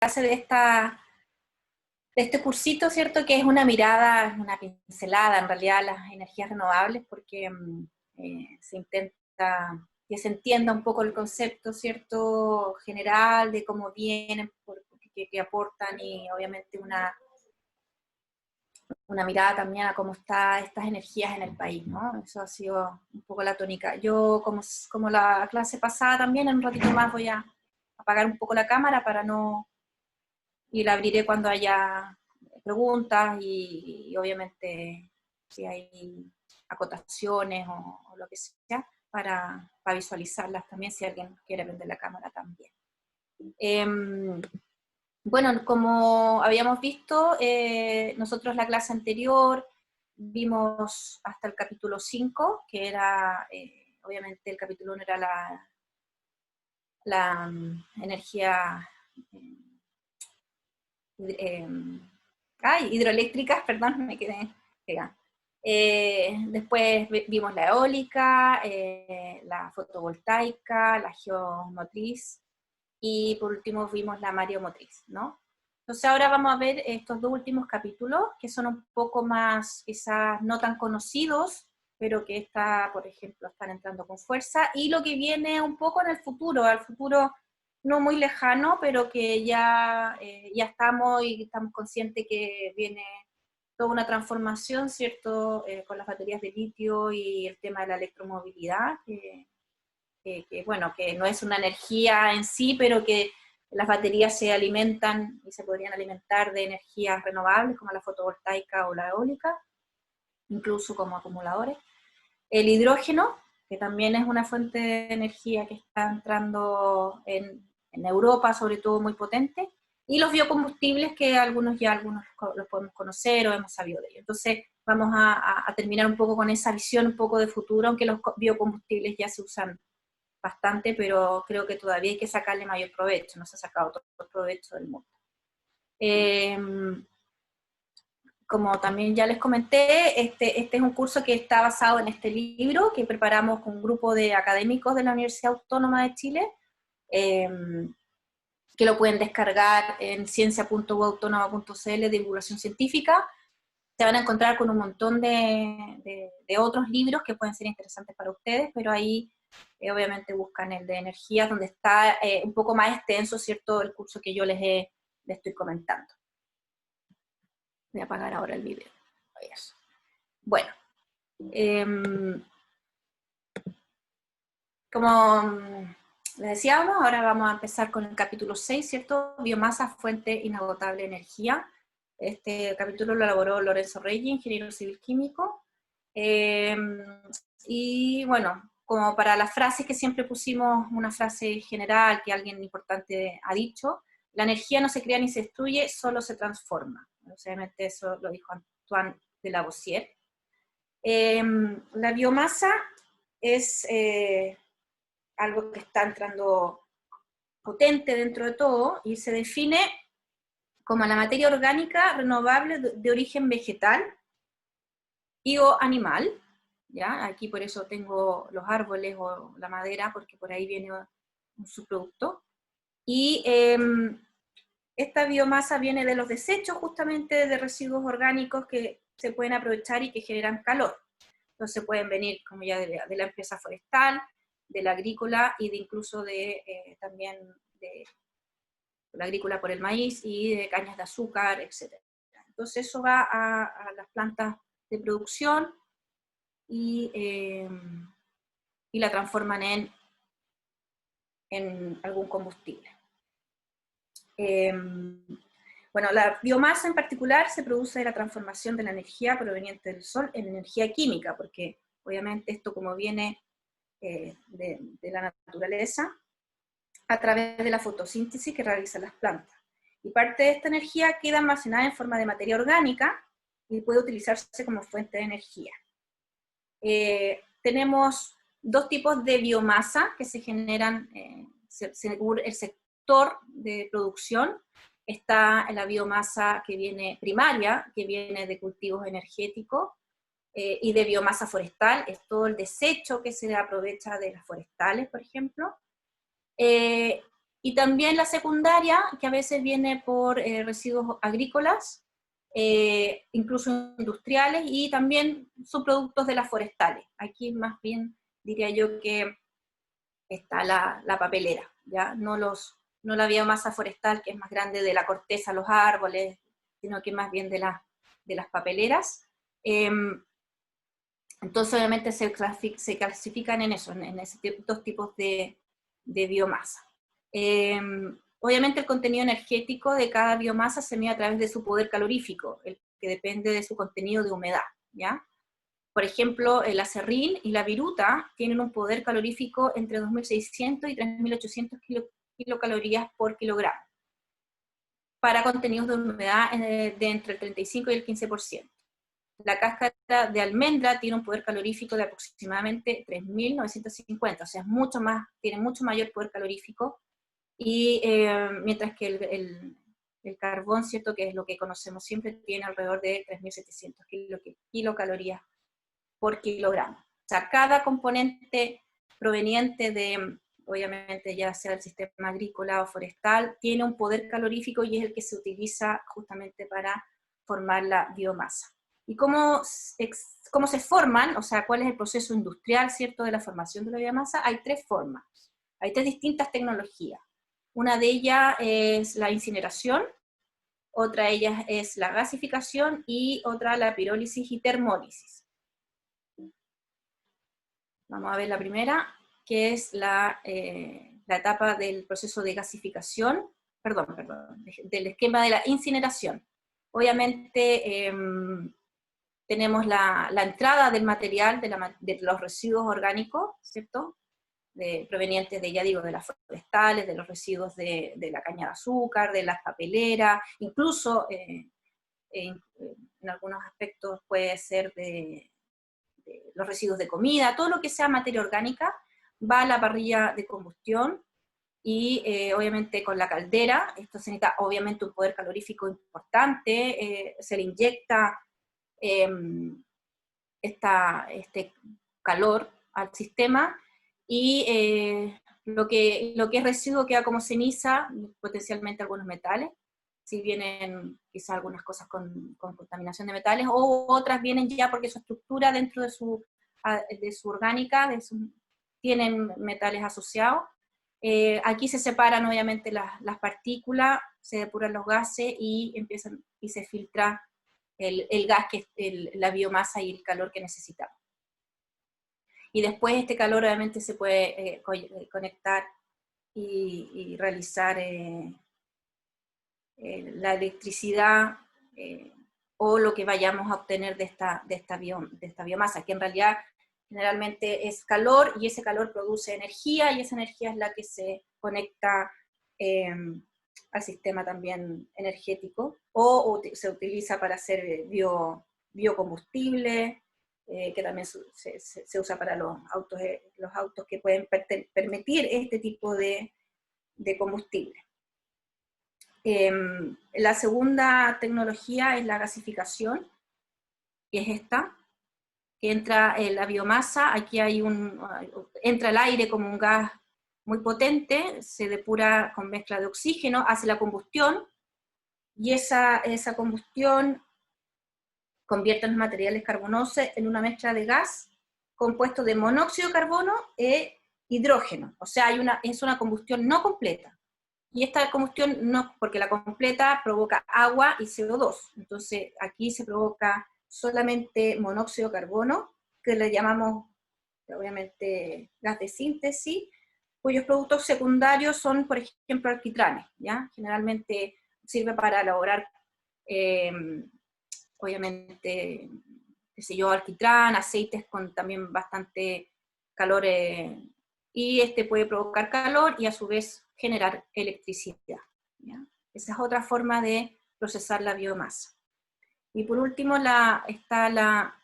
clase de este cursito, ¿cierto? Que es una mirada, una pincelada en realidad a las energías renovables, porque se intenta que se entienda un poco el concepto, ¿cierto? General de cómo vienen, que aportan, y obviamente una mirada también a cómo están estas energías en el país, ¿no? Eso ha sido un poco la tónica. Yo, como la clase pasada también, en un ratito más voy a apagar un poco la cámara para no... y la abriré cuando haya preguntas y obviamente si hay acotaciones o lo que sea, para visualizarlas también, si alguien quiere prender la cámara también. Bueno, como habíamos visto, nosotros la clase anterior vimos hasta el capítulo 5, que era, obviamente el capítulo 1 era la energía hidroeléctricas, perdón, me quedé pegada. Después vimos la eólica, la fotovoltaica, la geomotriz, y por último vimos la mareomotriz, ¿no? Entonces ahora vamos a ver estos dos últimos capítulos, que son un poco más, quizás no tan conocidos, pero que por ejemplo, están entrando con fuerza, y lo que viene un poco en el futuro, al futuro no muy lejano, pero que ya estamos conscientes que viene toda una transformación, ¿cierto? Con las baterías de litio y el tema de la electromovilidad, bueno, que no es una energía en sí, pero que las baterías se alimentan y se podrían alimentar de energías renovables, como la fotovoltaica o la eólica, incluso como acumuladores. El hidrógeno, que también es una fuente de energía que está entrando en Europa, sobre todo muy potente, y los biocombustibles, que algunos los podemos conocer o hemos sabido de ellos. Entonces vamos a terminar un poco con esa visión un poco de futuro, aunque los biocombustibles ya se usan bastante, pero creo que todavía hay que sacarle mayor provecho, no se ha sacado todo el provecho del mundo. Como también ya les comenté, este es un curso que está basado en este libro que preparamos con un grupo de académicos de la Universidad Autónoma de Chile, que lo pueden descargar en ciencia.uautonoma.cl, divulgación científica. Se van a encontrar con un montón de otros libros que pueden ser interesantes para ustedes, pero ahí obviamente buscan el de energía, donde está un poco más extenso, ¿cierto?, el curso que yo les estoy comentando. Voy a apagar ahora el video. Eso. Bueno, como les decíamos, ahora vamos a empezar con el capítulo 6, ¿cierto? Biomasa, fuente inagotable de energía. Este capítulo lo elaboró Lorenzo Reyes, ingeniero civil químico. Y bueno, como para las frases que siempre pusimos, una frase general que alguien importante ha dicho: la energía no se crea ni se destruye, solo se transforma. Obviamente eso lo dijo Antoine de Lavoisier. La biomasa es algo que está entrando potente dentro de todo, y se define como la materia orgánica renovable de origen vegetal y o animal, ¿ya? Aquí por eso tengo los árboles o la madera, porque por ahí viene un subproducto. Y esta biomasa viene de los desechos, justamente, de residuos orgánicos que se pueden aprovechar y que generan calor. Entonces pueden venir, como ya de la empresa forestal, de la agrícola, y incluso también de la agrícola por el maíz y de cañas de azúcar, etc. Entonces eso va a las plantas de producción y la transforman en algún combustible. Bueno, la biomasa en particular se produce de la transformación de la energía proveniente del sol en energía química, porque obviamente esto, como viene de la naturaleza, a través de la fotosíntesis que realizan las plantas. Y parte de esta energía queda almacenada en forma de materia orgánica y puede utilizarse como fuente de energía. Tenemos dos tipos de biomasa que se generan según el sector de producción. Está la biomasa que viene primaria, que viene de cultivos energéticos, y de biomasa forestal, es todo el desecho que se aprovecha de las forestales, por ejemplo. Y también la secundaria, que a veces viene por residuos agrícolas, incluso industriales, y también subproductos de las forestales. Aquí más bien diría yo que está la papelera, ¿ya? No la biomasa forestal, que es más grande de la corteza, los árboles, sino que más bien de las papeleras. Entonces obviamente se clasifican en eso, en dos tipos de biomasa. Obviamente el contenido energético de cada biomasa se mide a través de su poder calorífico, el que depende de su contenido de humedad, ¿ya? Por ejemplo, el aserrín y la viruta tienen un poder calorífico entre 2.600 y 3.800 kilocalorías por kilogramo, para contenidos de humedad de entre el 35 y el 15%. La cáscara de almendra tiene un poder calorífico de aproximadamente 3.950, o sea, tiene mucho mayor poder calorífico, y mientras que el carbón, ¿cierto?, que es lo que conocemos siempre, tiene alrededor de 3.700 kilocalorías por kilogramo. O sea, cada componente proveniente de, obviamente, ya sea del sistema agrícola o forestal, tiene un poder calorífico y es el que se utiliza justamente para formar la biomasa. ¿Y cómo se forman? O sea, ¿cuál es el proceso industrial, cierto, de la formación de la biomasa? Hay tres formas, hay tres distintas tecnologías. Una de ellas es la incineración, otra de ellas es la gasificación y otra la pirólisis y termólisis. Vamos a ver la primera, que es la etapa del proceso de gasificación, del esquema de la incineración. Obviamente tenemos la entrada del material, de los residuos orgánicos, ¿cierto?, provenientes de, ya digo, de las forestales, de los residuos de la caña de azúcar, de las papeleras, incluso en algunos aspectos puede ser de los residuos de comida, todo lo que sea materia orgánica va a la parrilla de combustión y obviamente con la caldera, esto se necesita obviamente un poder calorífico importante, se le inyecta este calor al sistema y lo que es residuo queda como ceniza, potencialmente algunos metales, si vienen quizás algunas cosas con contaminación de metales, o otras vienen ya porque su estructura dentro de su orgánica, tienen metales asociados. Aquí se separan obviamente las partículas, se depuran los gases y se filtra el gas, que es la biomasa y el calor que necesitamos. Y después este calor obviamente se puede conectar y realizar la electricidad o lo que vayamos a obtener de esta biomasa, que en realidad generalmente es calor, y ese calor produce energía, y esa energía es la que se conecta al sistema también energético, o se utiliza para hacer biocombustible, que también se usa para los autos que pueden permitir este tipo de combustible. La segunda tecnología es la gasificación, que es esta, que entra la biomasa, aquí entra el aire como un gas muy potente, se depura con mezcla de oxígeno, hace la combustión, y esa combustión convierte los materiales carbonosos en una mezcla de gas compuesto de monóxido de carbono e hidrógeno, o sea, es una combustión no completa. Y esta combustión no, porque la completa provoca agua y CO2, entonces aquí se provoca solamente monóxido de carbono, que le llamamos obviamente gas de síntesis, cuyos productos secundarios son, por ejemplo, alquitranes, ¿ya? Generalmente sirve para elaborar, obviamente, qué sé yo, alquitrán, aceites con también bastante calor, y puede provocar calor y a su vez generar electricidad, ¿ya? Esa es otra forma de procesar la biomasa. Y por último está la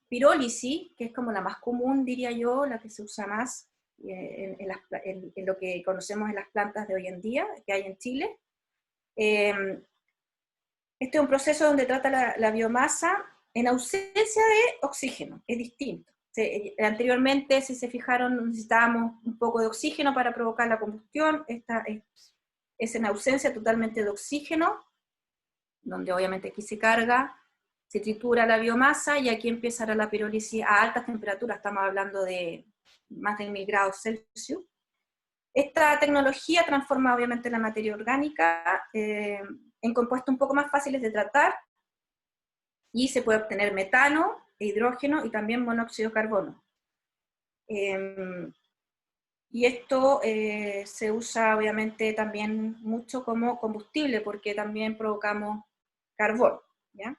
pirólisis, que es como la más común, diría yo, la que se usa más en lo que conocemos en las plantas de hoy en día, que hay en Chile. Este es un proceso donde trata la biomasa en ausencia de oxígeno, es distinto. Anteriormente, si se fijaron, necesitábamos un poco de oxígeno para provocar la combustión. Esta es en ausencia totalmente de oxígeno, donde obviamente aquí se carga, se tritura la biomasa y aquí empezará la pirólisis a altas temperaturas, estamos hablando de más de 1000 grados Celsius. Esta tecnología transforma obviamente la materia orgánica en compuestos un poco más fáciles de tratar, y se puede obtener metano, hidrógeno y también monóxido de carbono. Y esto se usa obviamente también mucho como combustible, porque también provocamos carbón, ¿ya?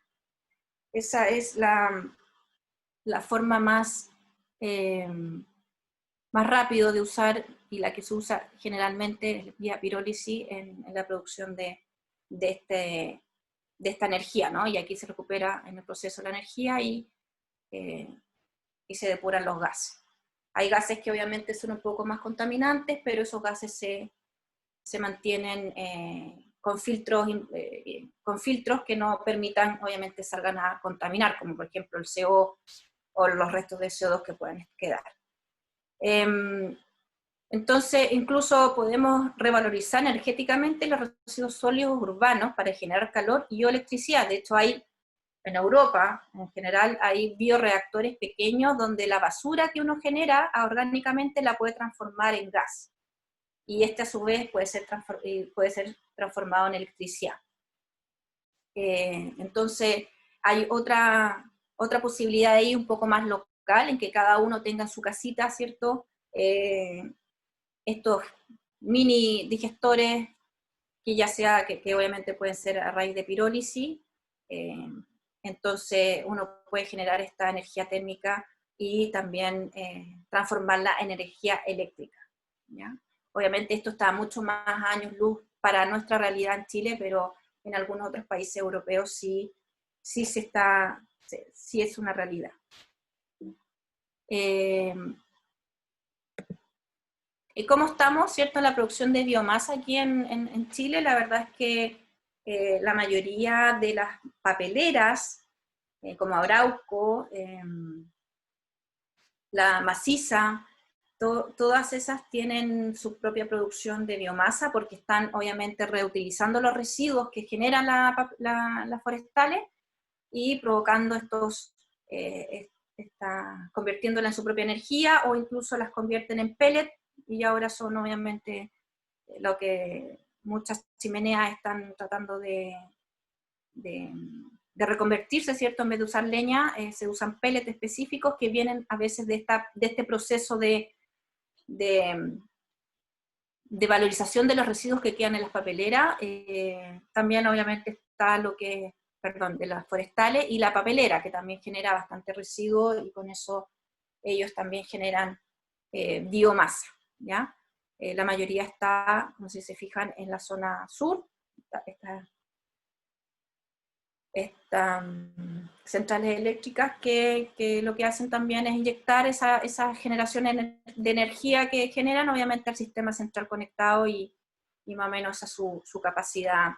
Esa es la forma más rápido de usar, y la que se usa generalmente vía pirólisis en la producción de esta energía, ¿no? Y aquí se recupera en el proceso la energía y se depuran los gases. Hay gases que obviamente son un poco más contaminantes, pero esos gases se mantienen con filtros que no permitan, obviamente, salgan a contaminar, como por ejemplo el CO o los restos de CO2 que pueden quedar. Entonces, incluso podemos revalorizar energéticamente los residuos sólidos urbanos para generar calor y electricidad. De hecho, en Europa, en general, hay bioreactores pequeños donde la basura que uno genera orgánicamente la puede transformar en gas. Y este a su vez puede ser transformado en electricidad. Entonces, hay otra posibilidad ahí un poco más local, en que cada uno tenga su casita, ¿cierto? Estos mini digestores que ya sea, que obviamente pueden ser a raíz de pirólisis, entonces uno puede generar esta energía térmica y también transformarla en energía eléctrica, ¿ya? Obviamente esto está mucho más años luz para nuestra realidad en Chile, pero en algunos otros países europeos sí es una realidad. ¿Cómo estamos, cierto, en la producción de biomasa aquí en Chile? La verdad es que la mayoría de las papeleras, como Arauco, la Maciza, todas esas tienen su propia producción de biomasa, porque están obviamente reutilizando los residuos que generan las forestales y provocando convirtiéndola en su propia energía, o incluso las convierten en pellet, y ahora son obviamente lo que muchas chimeneas están tratando de reconvertirse, ¿cierto? En vez de usar leña, se usan pellets específicos que vienen a veces de este proceso de valorización de los residuos que quedan en las papeleras. También obviamente está de las forestales y la papelera, que también genera bastante residuo, y con eso ellos también generan biomasa, ¿ya? La mayoría está, como si se fijan, en la zona sur. Estas centrales eléctricas que lo que hacen también es inyectar esa generación de energía que generan, obviamente, al sistema central conectado, y más o menos a su capacidad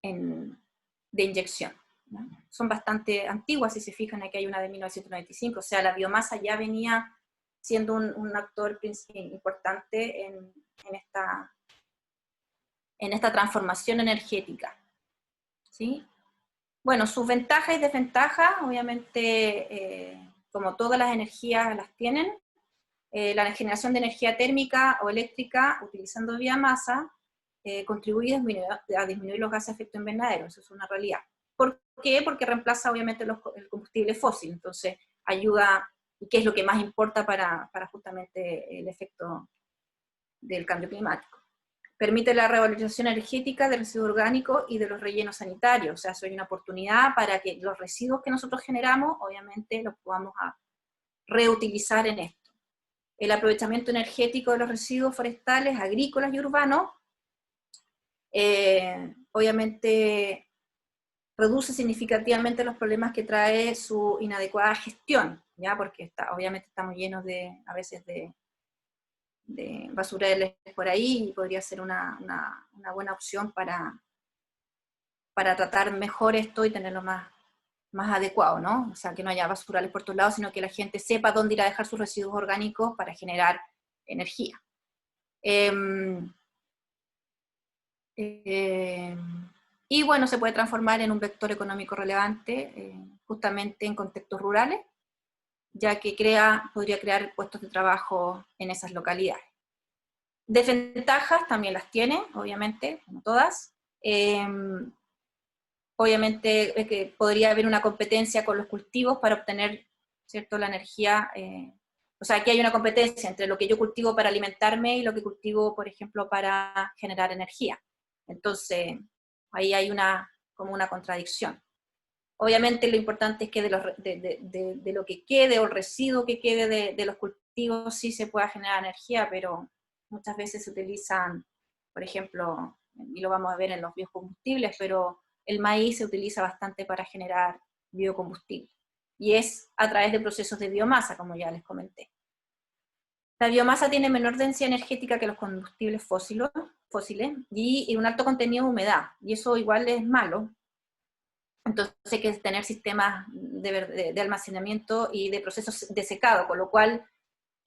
de inyección, ¿no? Son bastante antiguas, si se fijan, aquí hay una de 1995, o sea, la biomasa ya venía siendo un actor importante en esta transformación energética, ¿sí? Bueno, sus ventajas y desventajas, obviamente, como todas las energías las tienen. La generación de energía térmica o eléctrica utilizando biomasa contribuye a disminuir los gases de efecto invernadero, eso es una realidad. ¿Por qué? Porque reemplaza obviamente el combustible fósil, entonces ayuda, y que es lo que más importa para justamente el efecto del cambio climático. Permite la revalorización energética de residuos orgánicos y de los rellenos sanitarios, o sea, eso es una oportunidad para que los residuos que nosotros generamos, obviamente, los podamos reutilizar en esto. El aprovechamiento energético de los residuos forestales, agrícolas y urbanos, obviamente reduce significativamente los problemas que trae su inadecuada gestión, ¿ya? Porque obviamente estamos llenos a veces de basureles por ahí, y podría ser una buena opción para tratar mejor esto y tenerlo más más adecuado, ¿no? O sea, que no haya basurales por todos lados, sino que la gente sepa dónde ir a dejar sus residuos orgánicos para generar energía. Y bueno, se puede transformar en un vector económico relevante, justamente en contextos rurales, ya que podría crear puestos de trabajo en esas localidades. Desventajas también las tiene, obviamente, como todas. Obviamente que podría haber una competencia con los cultivos para obtener, ¿cierto?, la energía. O sea, aquí hay una competencia entre lo que yo cultivo para alimentarme y lo que cultivo, por ejemplo, para generar energía. Entonces, ahí hay como una contradicción. Obviamente lo importante es que de lo que quede o el residuo que quede de los cultivos sí se pueda generar energía, pero muchas veces se utilizan, por ejemplo, y lo vamos a ver en los biocombustibles, pero el maíz se utiliza bastante para generar biocombustible, y es a través de procesos de biomasa, como ya les comenté. La biomasa tiene menor densidad energética que los combustibles fósiles y un alto contenido de humedad, y eso igual es malo. Entonces hay que tener sistemas de almacenamiento y de procesos de secado, con lo cual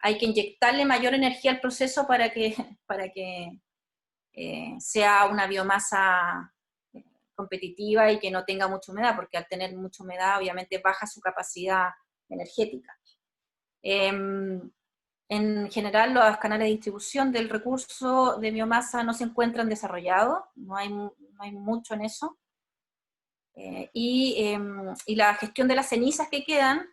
hay que inyectarle mayor energía al proceso para que sea una biomasa competitiva y que no tenga mucha humedad, porque al tener mucha humedad obviamente baja su capacidad energética. En general, los canales de distribución del recurso de biomasa no se encuentran desarrollados, no hay mucho en eso. Y la gestión de las cenizas que quedan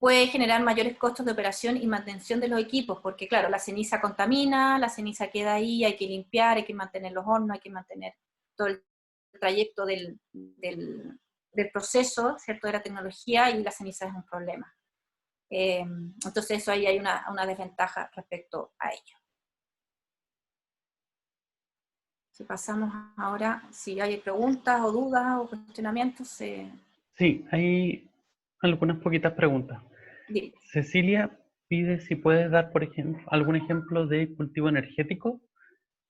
puede generar mayores costos de operación y mantención de los equipos, porque claro, la ceniza contamina, la ceniza queda ahí, hay que limpiar, hay que mantener los hornos, hay que mantener todo el trayecto del proceso, ¿cierto?, de la tecnología, y la ceniza es un problema. Entonces eso ahí hay una desventaja respecto a ello. Si pasamos ahora, si hay preguntas o dudas o cuestionamientos. Sí, hay algunas poquitas preguntas. Dime. Cecilia pide si puedes dar, por ejemplo, algún ejemplo de cultivo energético.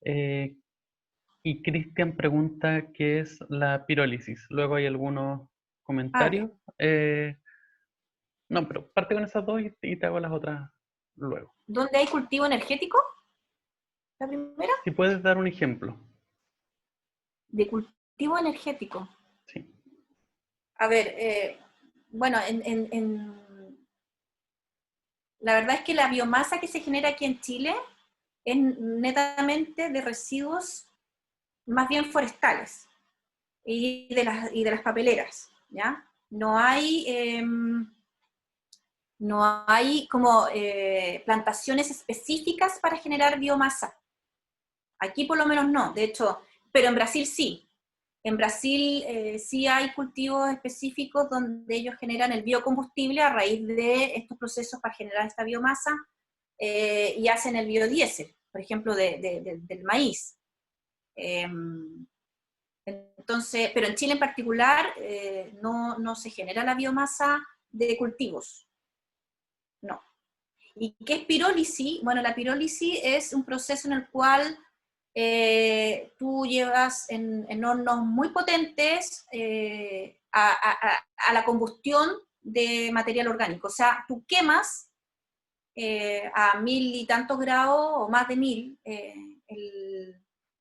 Y Cristian pregunta qué es la pirólisis. Luego hay algunos comentarios. No, pero parte con esas dos y te hago las otras luego. ¿Dónde hay cultivo energético? ¿La primera? Si puedes dar un ejemplo. De cultivo energético. Sí. A ver, bueno, la verdad es que la biomasa que se genera aquí en Chile es netamente de residuos más bien forestales y de las papeleras, ¿ya? No hay como plantaciones específicas para generar biomasa. Aquí por lo menos no, de hecho, pero en Brasil sí. En Brasil sí hay cultivos específicos donde ellos generan el biocombustible a raíz de estos procesos para generar esta biomasa, y hacen el biodiesel, por ejemplo, del maíz. Entonces, pero en Chile en particular no se genera la biomasa de cultivos, no. ¿Y qué es pirólisis? Bueno, la pirólisis es un proceso en el cual tú llevas en hornos muy potentes a la combustión de material orgánico. O sea, tú quemas a 1000 y tantos grados o más de 1000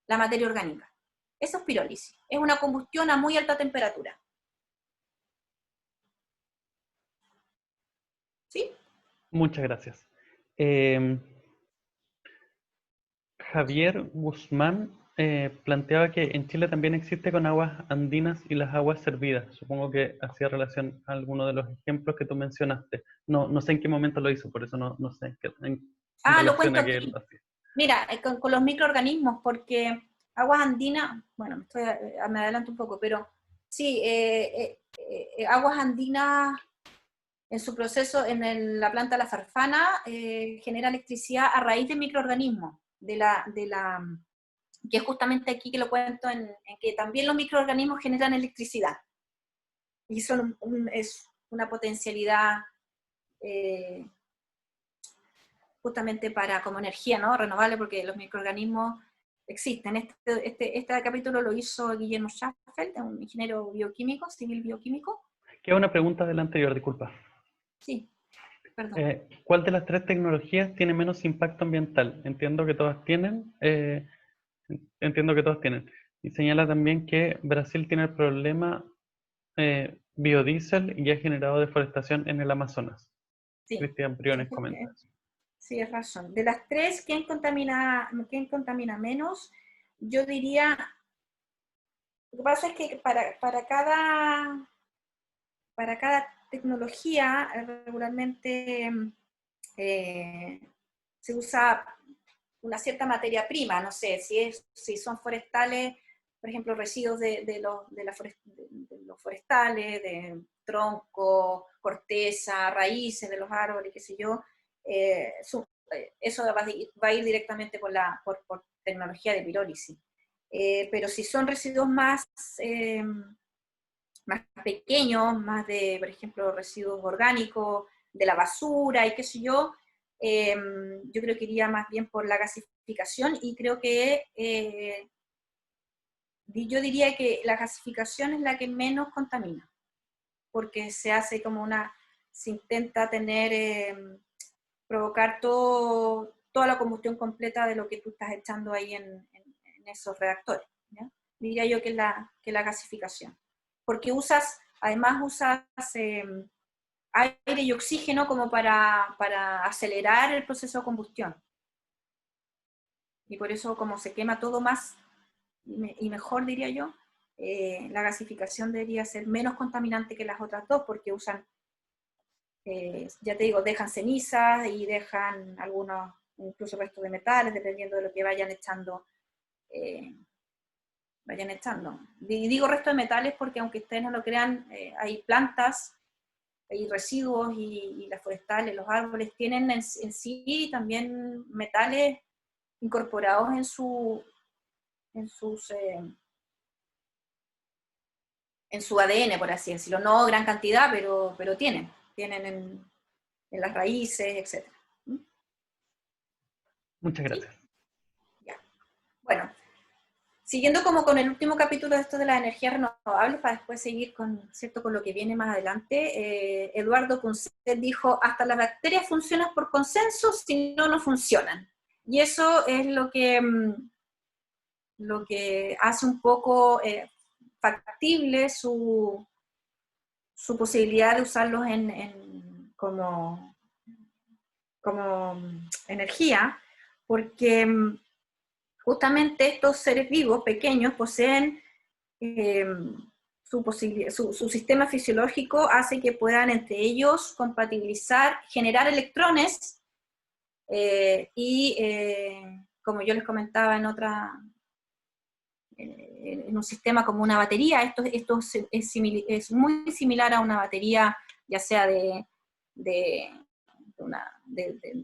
la materia orgánica. Eso es pirólisis. Es una combustión a muy alta temperatura. ¿Sí? Muchas gracias. Javier Guzmán planteaba que en Chile también existe con aguas andinas y las aguas servidas. Supongo que hacía relación a alguno de los ejemplos que tú mencionaste. No sé en qué momento lo hizo, por eso no sé en Lo relación cuento a que él aquí. lo hacía. Mira, con los microorganismos, porque aguas andinas, bueno, me adelanto un poco, pero sí, aguas andinas en su proceso en la planta de la Farfana genera electricidad a raíz de microorganismos, que es justamente aquí que lo cuento, en que también los microorganismos generan electricidad. Y son es una potencialidad justamente como energía, ¿no?, renovable, porque los microorganismos existen. Este capítulo lo hizo Guillermo Schaffeld, un ingeniero bioquímico, civil bioquímico. Queda una pregunta del anterior, disculpa. Sí, perdón. ¿Cuál de las tres tecnologías tiene menos impacto ambiental? Entiendo que todas tienen. Y señala también que Brasil tiene el problema biodiesel y ha generado deforestación en el Amazonas. Sí, Cristian Briones comenta. sí, es razón. De las tres, ¿quién contamina menos? Yo diría, lo que pasa es que para cada tecnología regularmente se usa una cierta materia prima, no sé, si son forestales, por ejemplo, residuos de los forestales, de tronco, corteza, raíces de los árboles, qué sé yo, eso va a ir directamente por tecnología de pirólisis. Pero si son residuos más pequeños, más de, por ejemplo, residuos orgánicos, de la basura y qué sé yo creo que iría más bien por la gasificación y creo que yo diría que la gasificación es la que menos contamina, porque se hace se intenta provocar toda la combustión completa de lo que tú estás echando ahí en esos reactores, ¿ya? Diría yo que la gasificación. Porque además usas aire y oxígeno como para acelerar el proceso de combustión. Y por eso como se quema todo más y mejor, diría yo, la gasificación debería ser menos contaminante que las otras dos, porque usan, ya te digo, dejan cenizas y dejan algunos, incluso restos de metales, dependiendo de lo que vayan echando. Y digo resto de metales porque aunque ustedes no lo crean, hay plantas, hay residuos y las forestales, los árboles tienen en sí también metales incorporados en su ADN, por así decirlo. No gran cantidad, pero tienen en las raíces, etc. Muchas ¿Sí? gracias. Ya. Bueno, siguiendo como con el último capítulo de esto de las energías renovables, para después seguir con lo que viene más adelante, Eduardo Punset dijo, hasta las bacterias funcionan por consenso, si no, no funcionan. Y eso es lo que hace un poco factible su posibilidad de usarlos como energía, porque justamente estos seres vivos pequeños poseen su sistema fisiológico hace que puedan entre ellos compatibilizar, generar electrones como yo les comentaba en un sistema como una batería, esto es muy similar a una batería, ya sea de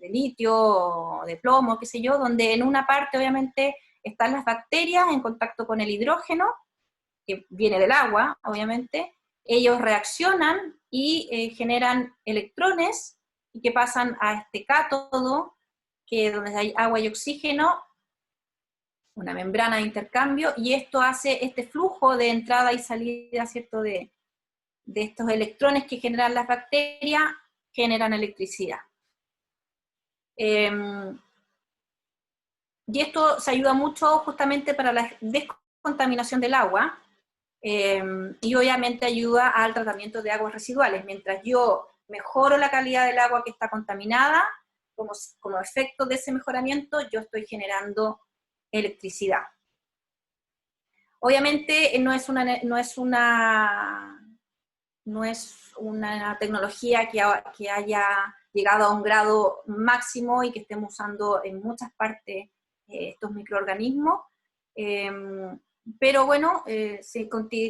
litio o de plomo, qué sé yo, donde en una parte obviamente están las bacterias en contacto con el hidrógeno, que viene del agua, obviamente, ellos reaccionan y generan electrones y que pasan a este cátodo, que donde hay agua y oxígeno, una membrana de intercambio, y esto hace este flujo de entrada y salida, ¿cierto?, de estos electrones que generan las bacterias, generan electricidad. Y esto se ayuda mucho justamente para la descontaminación del agua, y obviamente ayuda al tratamiento de aguas residuales. Mientras yo mejoro la calidad del agua que está contaminada, como efecto de ese mejoramiento, yo estoy generando electricidad. Obviamente no es una tecnología que haya llegado a un grado máximo y que estemos usando en muchas partes estos microorganismos, pero bueno,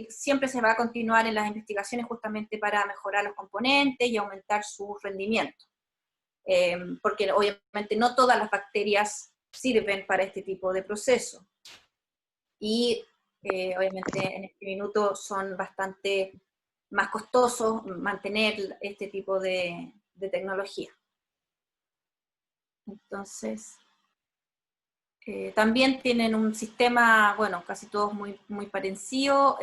siempre se va a continuar en las investigaciones justamente para mejorar los componentes y aumentar su rendimiento, porque obviamente no todas las bacterias sirven para este tipo de proceso. Y obviamente en este minuto son bastante más costosos mantener este tipo de tecnología. Entonces, También tienen un sistema, bueno, casi todos muy, muy parecido.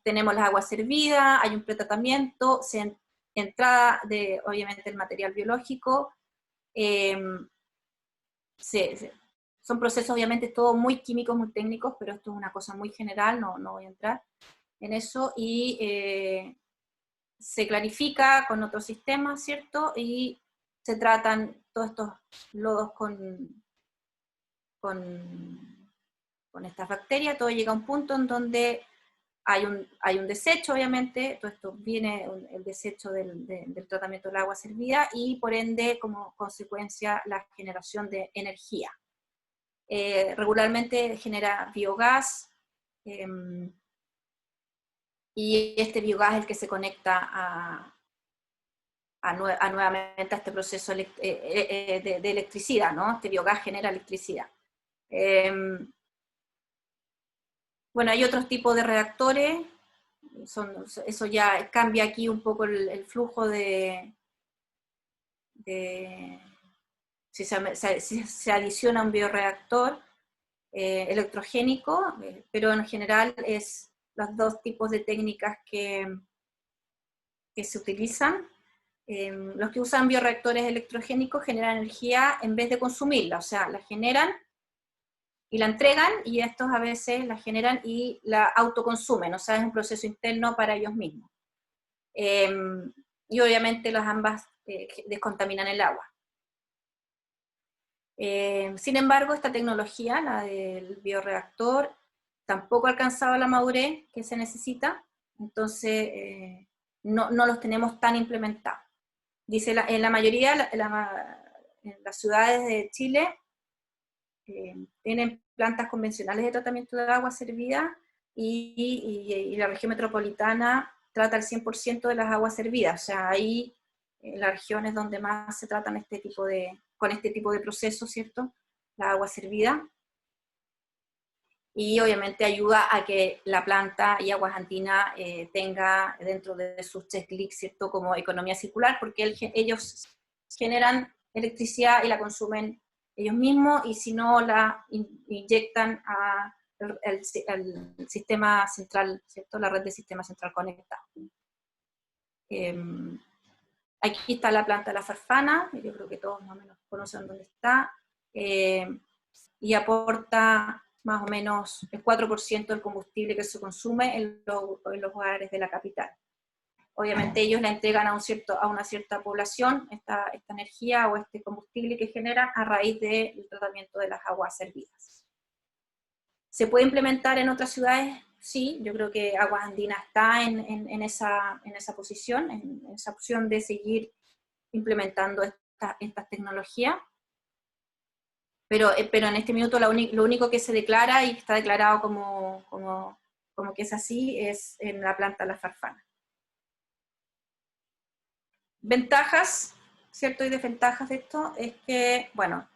Tenemos las aguas servidas, hay un pretratamiento, entrada de, obviamente, el material biológico. Eh, son procesos, obviamente, todos muy químicos, muy técnicos, pero esto es una cosa muy general, no voy a entrar en eso. Y se clarifica con otros sistemas, ¿cierto? Y se tratan todos estos lodos con estas bacterias. Todo llega a un punto en donde hay un desecho, obviamente, todo esto viene el desecho del tratamiento del agua servida y por ende, como consecuencia, la generación de energía. Regularmente genera biogás, y este biogás es el que se conecta nuevamente a este proceso de electricidad, ¿no? Este biogás genera electricidad. Bueno, hay otros tipos de reactores, eso ya cambia aquí un poco el flujo si se adiciona un bioreactor electrogénico, pero en general es los dos tipos de técnicas que se utilizan. Los que usan bioreactores electrogénicos generan energía en vez de consumirla, o sea, la generan y la entregan, y estos a veces la generan y la autoconsumen, o sea, es un proceso interno para ellos mismos. Y obviamente las ambas descontaminan el agua. Sin embargo, esta tecnología, la del bioreactor, tampoco ha alcanzado la madurez que se necesita, entonces no los tenemos tan implementados. Dice, en la mayoría, en las ciudades de Chile, tienen plantas convencionales de tratamiento de agua servida, y la región metropolitana trata el 100% de las aguas servidas, o sea, ahí las regiones donde más se tratan con este tipo de procesos, ¿cierto? La agua servida, y obviamente ayuda a que la planta y Aguas Andinas tenga dentro de sus checklists, ¿cierto? Como economía circular, porque ellos generan electricidad y la consumen ellos mismos, y si no la inyectan al sistema central, ¿cierto? La red de sistema central conectado. Aquí está la planta de la Farfana, yo creo que todos más o menos conocen dónde está, y aporta más o menos el 4% del combustible que se consume en los hogares de la capital. Obviamente ellos la entregan a una cierta población, esta energía o este combustible que generan a raíz del tratamiento de las aguas servidas. ¿Se puede implementar en otras ciudades? Sí, yo creo que Aguas Andinas está en esa posición, en esa opción de seguir implementando estas tecnologías. Pero en este minuto lo único que se declara y está declarado como que es así es en la planta La Farfana. Ventajas, ¿cierto? Y desventajas de esto es que, bueno,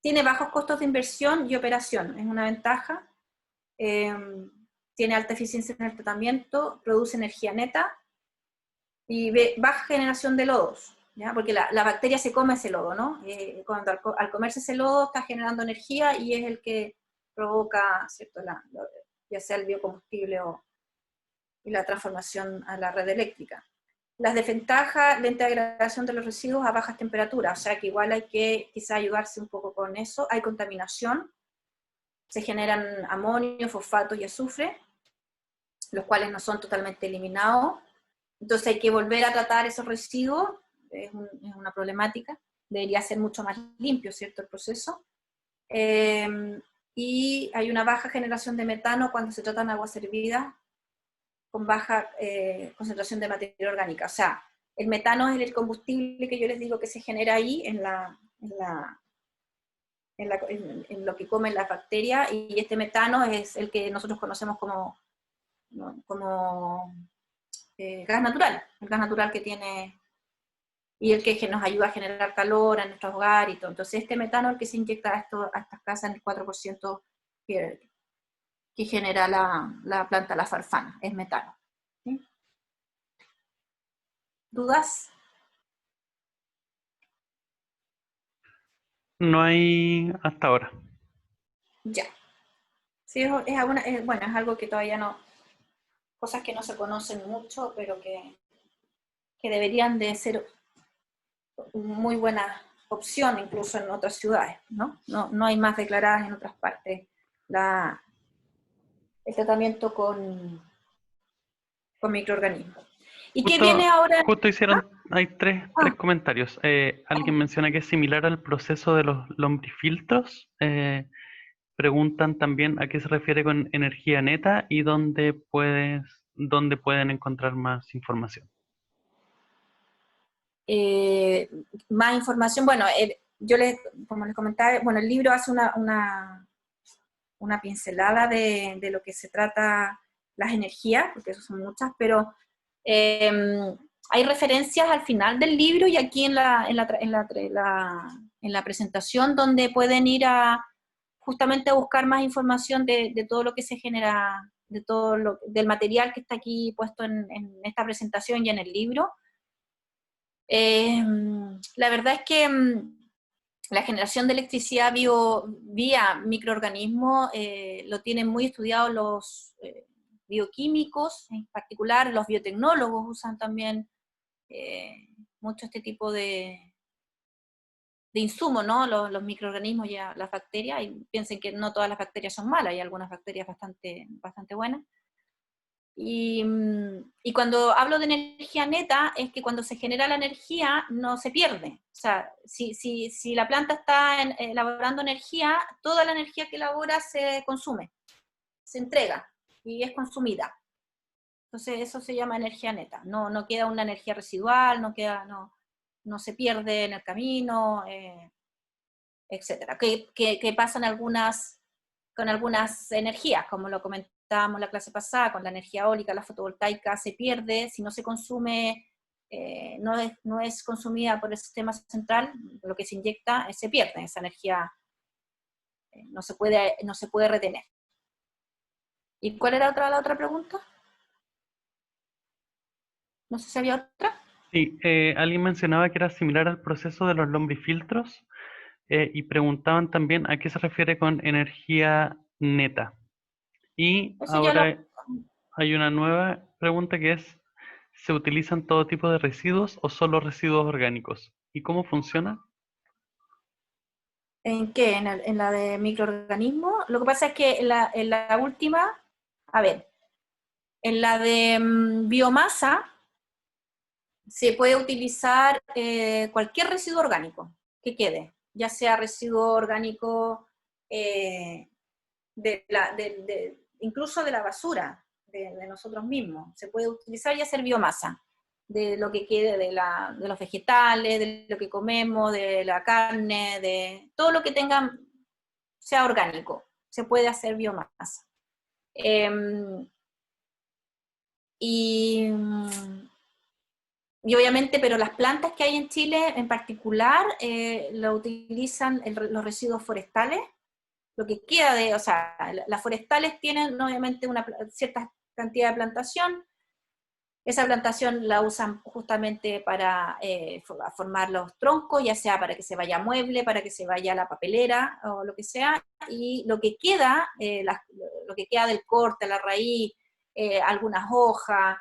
tiene bajos costos de inversión y operación, es una ventaja. Tiene alta eficiencia en el tratamiento, produce energía neta y baja generación de lodos, ¿ya? Porque la bacteria se come ese lodo, ¿no? Cuando al comerse ese lodo está generando energía y es el que provoca, ¿cierto? Ya sea el biocombustible y la transformación a la red eléctrica. Las desventajas, lenta degradación de los residuos a bajas temperaturas, o sea que igual hay que quizá ayudarse un poco con eso. Hay contaminación, se generan amonio, fosfatos y azufre, los cuales no son totalmente eliminados. Entonces hay que volver a tratar esos residuos, es una problemática. Debería ser mucho más limpio, ¿cierto?, el proceso. Y hay una baja generación de metano cuando se tratan aguas servidas con baja concentración de materia orgánica. O sea, el metano es el combustible que yo les digo que se genera ahí en lo que comen las bacterias, y este metano es el que nosotros conocemos como gas natural, el gas natural que tiene, y el que nos ayuda a generar calor en nuestros hogares y todo. Entonces este metano es el que se inyecta a estas casas, en el 4% que genera la planta La Farfana, es metano. ¿Sí? ¿Dudas? No hay hasta ahora. Ya. Sí, bueno, es algo que todavía no, cosas que no se conocen mucho, pero que deberían de ser muy buena opción incluso en otras ciudades, ¿no? No hay más declaradas en otras partes el tratamiento con microorganismos. ¿Y qué viene Justo, ahora? justo ¿Ah? hay tres Ah, comentarios. Alguien menciona que es similar al proceso de los lombrifiltros. Preguntan también a qué se refiere con energía neta y dónde pueden encontrar más información. eh, Más información, bueno, como les comentaba, bueno, el libro hace una pincelada de lo que se trata las energías, porque eso son muchas, pero eh, hay referencias al final del libro y aquí en la presentación donde pueden ir a justamente a buscar más información de todo lo que se genera, del material que está aquí puesto en esta presentación y en el libro. La verdad es que la generación de electricidad vía microorganismos lo tienen muy estudiado los bioquímicos, en particular los biotecnólogos usan también mucho este tipo de insumos, ¿no? Los microorganismos y las bacterias, y piensen que no todas las bacterias son malas, hay algunas bacterias bastante buenas. Y cuando hablo de energía neta, es que cuando se genera la energía no se pierde. O sea, si la planta está elaborando energía, toda la energía que elabora se consume, se entrega y es consumida. Entonces eso se llama energía neta. No queda una energía residual, no se pierde en el camino, etcétera. Que pasan con algunas energías, como lo comentábamos la clase pasada, con la energía eólica, la fotovoltaica, se pierde, si no se consume, no es consumida por el sistema central, lo que se inyecta se pierde, esa energía no se puede retener. ¿Y cuál era la otra pregunta? No sé si había otra. Sí, alguien mencionaba que era similar al proceso de los lombrifiltros y preguntaban también a qué se refiere con energía neta. Y Eso ya lo... ahora hay una nueva pregunta que es, ¿se utilizan todo tipo de residuos o solo residuos orgánicos? ¿Y cómo funciona? ¿En qué? En la de microorganismos. Lo que pasa es que en la última, a ver, en la de biomasa, se puede utilizar cualquier residuo orgánico que quede, ya sea residuo orgánico eh, incluso de la basura de nosotros mismos. Se puede utilizar y hacer biomasa de lo que quede de los vegetales, de lo que comemos, de la carne, de todo lo que tenga, sea orgánico. Se puede hacer biomasa. Y y obviamente, pero las plantas que hay en Chile en particular lo utilizan los residuos forestales, lo que queda o sea, las forestales tienen obviamente una cierta cantidad de plantación, esa plantación la usan justamente para formar los troncos, ya sea para que se vaya mueble, para que se vaya la papelera o lo que sea, y lo que queda, lo que queda del corte, la raíz, algunas hojas,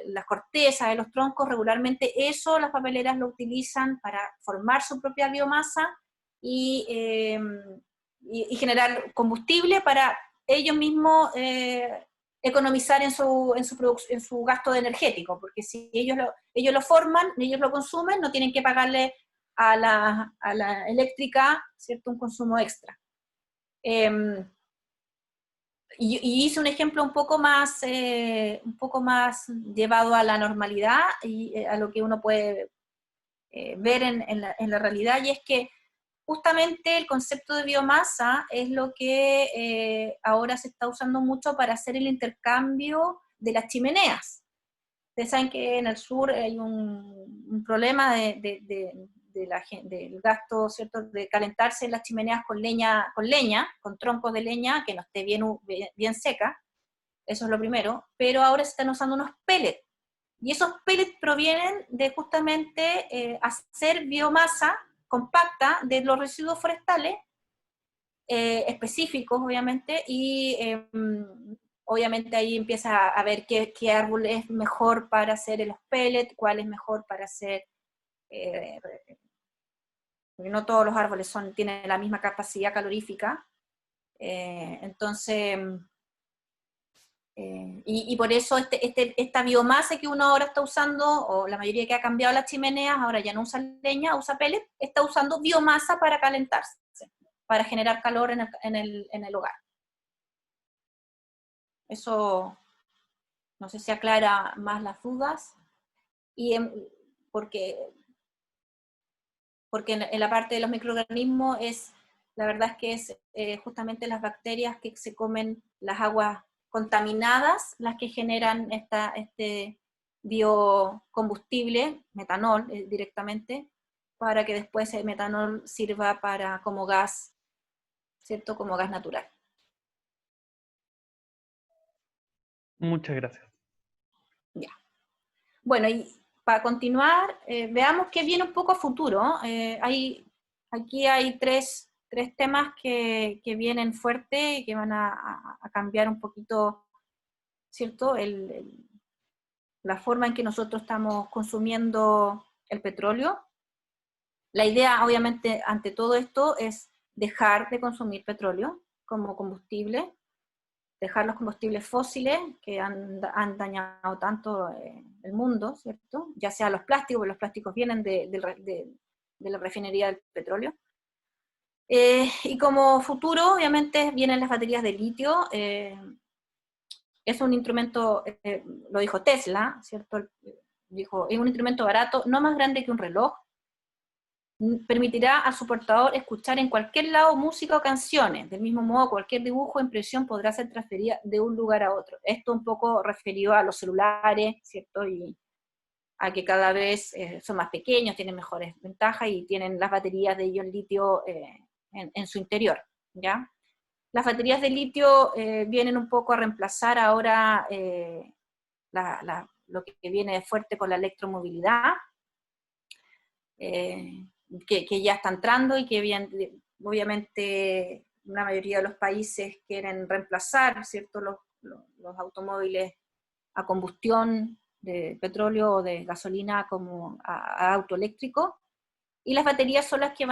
las cortezas de los troncos, regularmente eso las papeleras lo utilizan para formar su propia biomasa y, y generar combustible para ellos mismos economizar en su gasto de energético, porque si ellos lo forman, ellos lo consumen, no tienen que pagarle a la eléctrica, ¿cierto?, un consumo extra. Y hice un ejemplo un poco más llevado a la normalidad y a lo que uno puede ver en la realidad, y es que justamente el concepto de biomasa es lo que ahora se está usando mucho para hacer el intercambio de las chimeneas. Ustedes saben que en el sur hay un problema del gasto, ¿cierto?, de calentarse las chimeneas con troncos de leña que no esté bien seca, eso es lo primero, pero ahora se están usando unos pellets, y esos pellets provienen de justamente hacer biomasa compacta de los residuos forestales específicos, obviamente, y obviamente ahí empieza a ver qué árbol es mejor para hacer los pellets, cuál es mejor para hacer, porque no todos los árboles tienen la misma capacidad calorífica, entonces, y por eso esta biomasa que uno ahora está usando, o la mayoría que ha cambiado las chimeneas, ahora ya no usa leña, usa pellet, está usando biomasa para calentarse, para generar calor en el hogar. Eso, no sé si aclara más las dudas, y porque en la parte de los microorganismos la verdad es que es justamente las bacterias que se comen las aguas contaminadas las que generan este biocombustible, metanol directamente, para que después el metanol sirva como gas, ¿cierto? Como gas natural. Muchas gracias. Ya. Bueno, y para continuar, veamos qué viene un poco a futuro. Aquí hay tres temas que vienen fuerte y que van a cambiar un poquito, ¿cierto? La forma en que nosotros estamos consumiendo el petróleo. La idea, obviamente, ante todo esto es dejar de consumir petróleo como combustible, dejar los combustibles fósiles que han dañado tanto el mundo, ¿cierto? Ya sea los plásticos vienen de la refinería del petróleo. Y como futuro, obviamente, vienen las baterías de litio. Es un instrumento, lo dijo Tesla, ¿cierto? Dijo, es un instrumento barato, no más grande que un reloj, permitirá al su portador escuchar en cualquier lado música o canciones. Del mismo modo, cualquier dibujo o impresión podrá ser transferida de un lugar a otro. Esto un poco referido a los celulares, ¿cierto? Y a que cada vez son más pequeños, tienen mejores ventajas y tienen las baterías de ion litio en su interior, ¿ya? Las baterías de litio vienen un poco a reemplazar ahora lo que viene fuerte con la electromovilidad, que ya está entrando y que obviamente una mayoría de los países quieren reemplazar, ¿cierto?, los automóviles a combustión de petróleo o de gasolina como a auto eléctrico, y las baterías son las que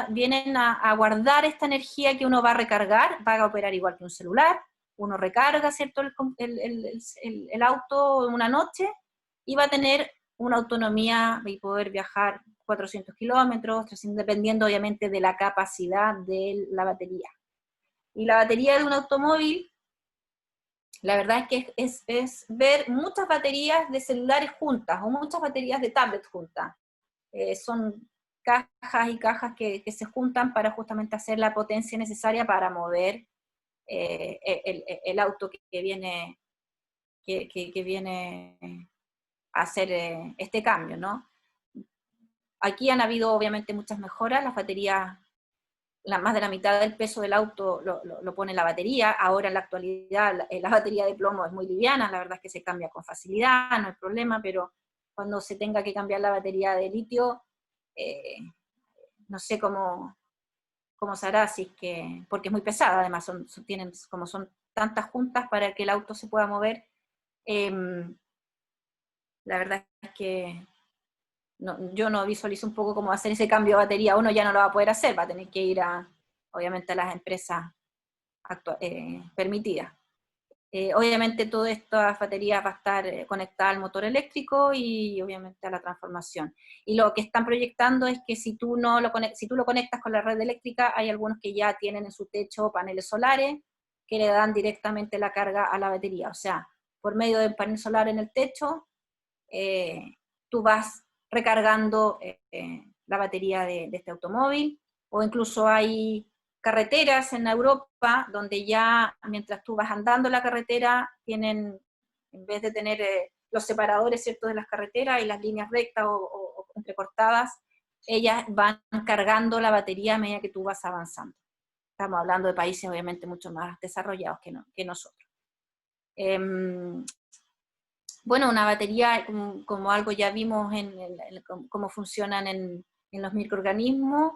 vienen a guardar esta energía que uno va a recargar, va a operar igual que un celular, uno recarga, ¿cierto?, el auto una noche y va a tener una autonomía y poder viajar 400 kilómetros, dependiendo obviamente de la capacidad de la batería. Y la batería de un automóvil, la verdad es que es ver muchas baterías de celulares juntas o muchas baterías de tablet juntas. Son cajas y cajas que se juntan para justamente hacer la potencia necesaria para mover el auto que viene a hacer este cambio, ¿no? Aquí han habido obviamente muchas mejoras, las baterías, más de la mitad del peso del auto lo pone la batería. Ahora en la actualidad la batería de plomo es muy liviana, la verdad es que se cambia con facilidad, no hay problema, pero cuando se tenga que cambiar la batería de litio, no sé cómo se hará, porque es muy pesada, además como son tantas juntas para que el auto se pueda mover, la verdad es que yo no visualizo un poco cómo hacer ese cambio de batería. Uno ya no lo va a poder hacer, va a tener que ir obviamente a las empresas permitidas. Obviamente toda esta batería va a estar conectada al motor eléctrico y obviamente a la transformación. Y lo que están proyectando es que si tú lo conectas con la red eléctrica, hay algunos que ya tienen en su techo paneles solares que le dan directamente la carga a la batería. O sea, por medio del panel solar en el techo, tú vas recargando la batería de este automóvil, o incluso hay carreteras en Europa donde ya mientras tú vas andando la carretera, en vez de tener los separadores, ¿cierto?, de las carreteras y las líneas rectas o entrecortadas, ellas van cargando la batería a medida que tú vas avanzando. Estamos hablando de países obviamente mucho más desarrollados que nosotros. Bueno, una batería, como algo ya vimos cómo funcionan en los microorganismos,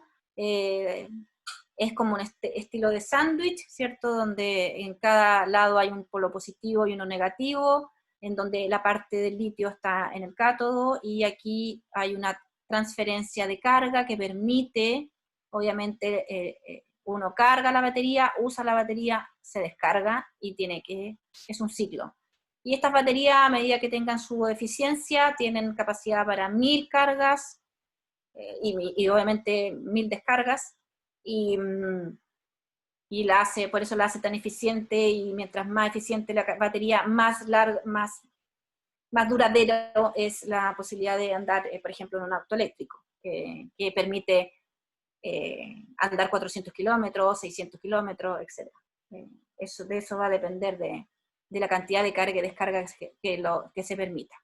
es como un estilo de sándwich, ¿cierto? Donde en cada lado hay un polo positivo y uno negativo, en donde la parte del litio está en el cátodo, y aquí hay una transferencia de carga que permite, obviamente, uno carga la batería, usa la batería, se descarga, y es un ciclo. Y estas baterías, a medida que tengan su eficiencia, tienen capacidad para 1000 cargas, y obviamente 1000 descargas, y por eso la hace tan eficiente, y mientras más eficiente la batería, más duradero es la posibilidad de andar, por ejemplo, en un auto eléctrico, que permite andar 400 kilómetros, 600 kilómetros, etc. De eso va a depender de la cantidad de carga y descarga que se permita.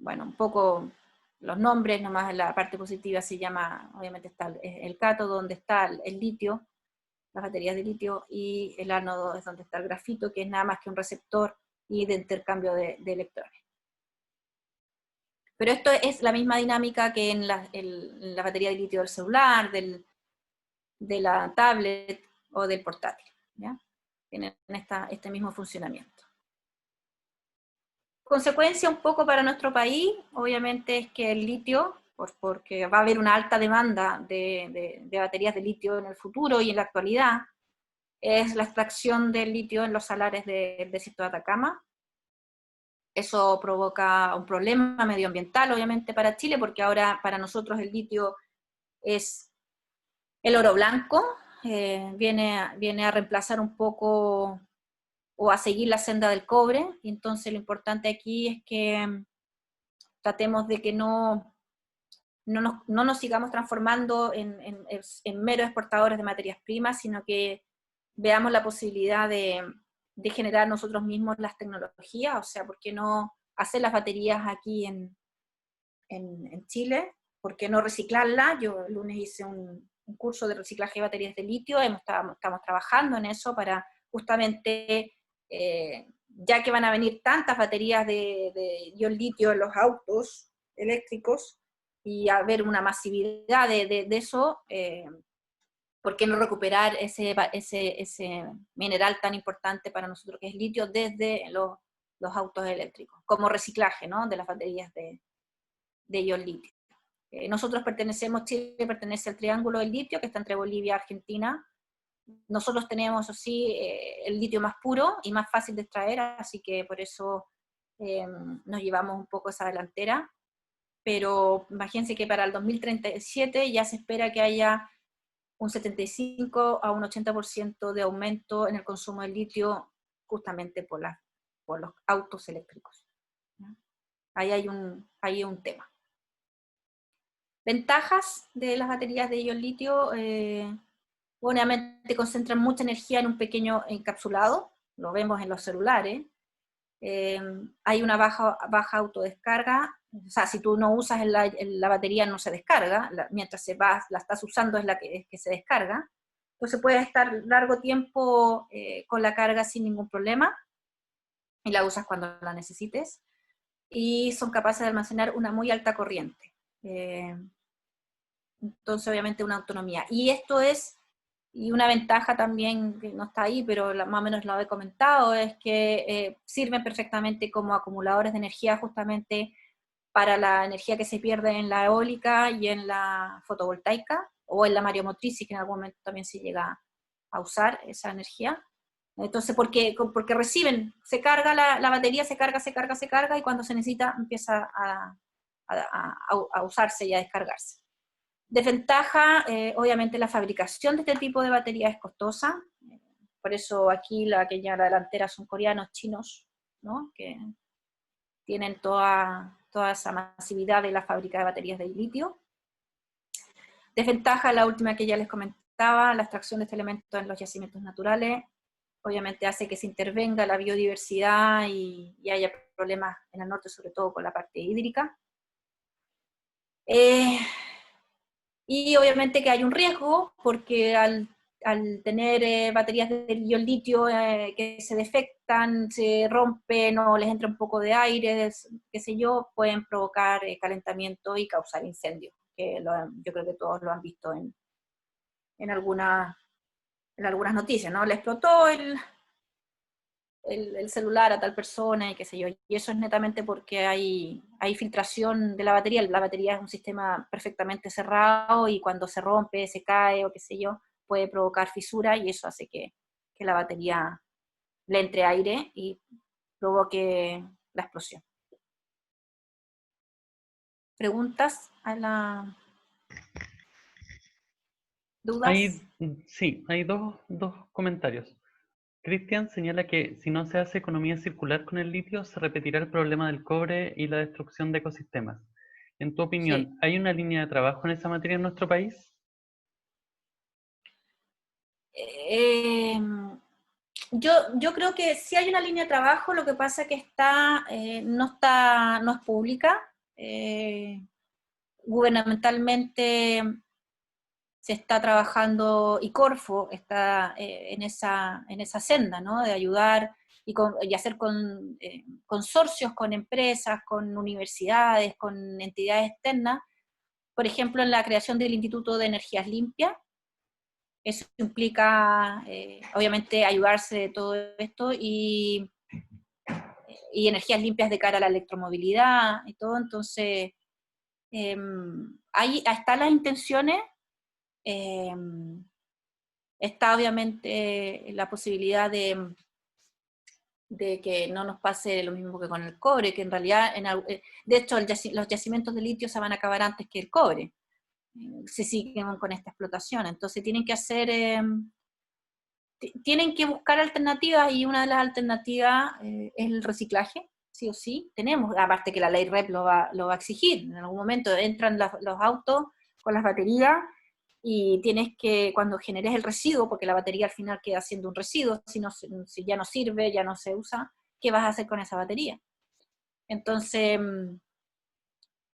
Bueno, un poco los nombres, nomás en la parte positiva se llama, obviamente está el cátodo, donde está el litio, las baterías de litio, y el ánodo es donde está el grafito, que es nada más que un receptor y de intercambio de electrones. Pero esto es la misma dinámica que en la batería de litio del celular, de la tablet o del portátil, ¿ya? Tienen este mismo funcionamiento. Consecuencia un poco para nuestro país, obviamente, es que el litio, porque va a haber una alta demanda de baterías de litio en el futuro y en la actualidad, es la extracción del litio en los salares del desierto de Atacama. Eso provoca un problema medioambiental, obviamente, para Chile, porque ahora para nosotros el litio es el oro blanco, viene a reemplazar un poco o a seguir la senda del cobre, y entonces lo importante aquí es que tratemos de que no nos sigamos transformando en meros exportadores de materias primas, sino que veamos la posibilidad de generar nosotros mismos las tecnologías, o sea, ¿por qué no hacer las baterías aquí en Chile? ¿Por qué no reciclarlas? Yo el lunes hice un curso de reciclaje de baterías de litio, estamos trabajando en eso para justamente, ya que van a venir tantas baterías de ion litio en los autos eléctricos, y haber una masividad de eso, ¿por qué no recuperar ese mineral tan importante para nosotros que es litio desde los autos eléctricos, como reciclaje, ¿no?, de las baterías de ion litio? Chile pertenece al Triángulo del Litio, que está entre Bolivia y Argentina. Nosotros tenemos, así, el litio más puro y más fácil de extraer, así que por eso nos llevamos un poco esa delantera. Pero imagínense que para el 2037 ya se espera que haya un 75 a un 80% de aumento en el consumo de litio, justamente por los autos eléctricos. Ahí hay un tema. Ventajas de las baterías de ion litio: obviamente concentran mucha energía en un pequeño encapsulado, lo vemos en los celulares. Hay una baja autodescarga, o sea, si tú no usas la batería no se descarga, mientras la estás usando es la que se descarga. Entonces puedes estar largo tiempo con la carga sin ningún problema, y la usas cuando la necesites, y son capaces de almacenar una muy alta corriente. Entonces, obviamente, una autonomía. Y una ventaja también, que no está ahí, pero más o menos lo he comentado, es que sirven perfectamente como acumuladores de energía, justamente para la energía que se pierde en la eólica y en la fotovoltaica, o en la mareomotriz, que en algún momento también se llega a usar esa energía. Entonces, porque se carga la batería, se carga, y cuando se necesita empieza a usarse y a descargarse. Desventaja, obviamente la fabricación de este tipo de batería es costosa, por eso aquí la delantera son coreanos, chinos, ¿no?, que tienen toda esa masividad de la fábrica de baterías de litio. Desventaja, la última que ya les comentaba: la extracción de este elemento en los yacimientos naturales, obviamente hace que se intervenga la biodiversidad y haya problemas en el norte, sobre todo con la parte hídrica. Y obviamente que hay un riesgo, porque al tener baterías de ion litio que se defectan, se rompen o les entra un poco de aire, qué sé yo, pueden provocar calentamiento y causar incendios. que yo creo que todos lo han visto en algunas noticias, ¿no? Le explotó el celular a tal persona y qué sé yo. Y eso es netamente porque hay filtración de la batería. La batería es un sistema perfectamente cerrado y cuando se rompe, se cae o qué sé yo, puede provocar fisura y eso hace que la batería le entre aire y provoque la explosión. ¿Preguntas a la dudas? Sí, hay dos comentarios. Cristian señala que si no se hace economía circular con el litio, se repetirá el problema del cobre y la destrucción de ecosistemas. En tu Sí. opinión, ¿hay una línea de trabajo en esa materia en nuestro país? Eh, yo creo que sí hay una línea de trabajo, lo que pasa es que no es pública. Gubernamentalmente se está trabajando, y Corfo está en esa senda, ¿no? De ayudar y hacer consorcios con empresas, con universidades, con entidades externas, por ejemplo, en la creación del Instituto de Energías Limpias. Eso implica, obviamente, ayudarse de todo esto y energías limpias de cara a la electromovilidad y todo. Entonces, ahí están las intenciones. Eh, Está obviamente la posibilidad de que no nos pase lo mismo que con el cobre, que en realidad, de hecho, los yacimientos de litio se van a acabar antes que el cobre, si siguen con esta explotación. Entonces tienen que buscar alternativas y una de las alternativas es el reciclaje, sí o sí. Tenemos, aparte que la ley REP lo va a exigir. En algún momento entran los autos con las baterías y tienes que, cuando generes el residuo, porque la batería al final queda siendo un residuo, si ya no sirve, ya no se usa, ¿qué vas a hacer con esa batería? Entonces,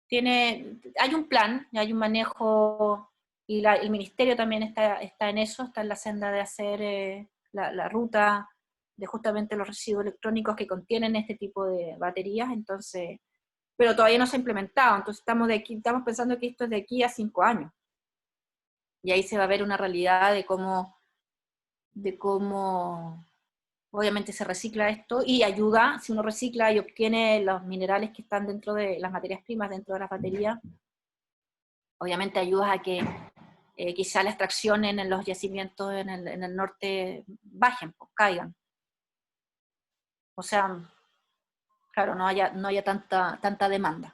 hay un plan, hay un manejo, y el ministerio también está en eso, está en la senda de hacer la ruta de justamente los residuos electrónicos que contienen este tipo de baterías. Entonces, pero todavía no se ha implementado, entonces estamos pensando que esto es de aquí a 5 años, y ahí se va a ver una realidad de cómo obviamente se recicla esto, y ayuda, si uno recicla y obtiene los minerales que están dentro de las materias primas, dentro de las baterías, obviamente ayuda a que quizá la extracción en los yacimientos en el norte bajen, pues, caigan. O sea, claro, no haya tanta demanda.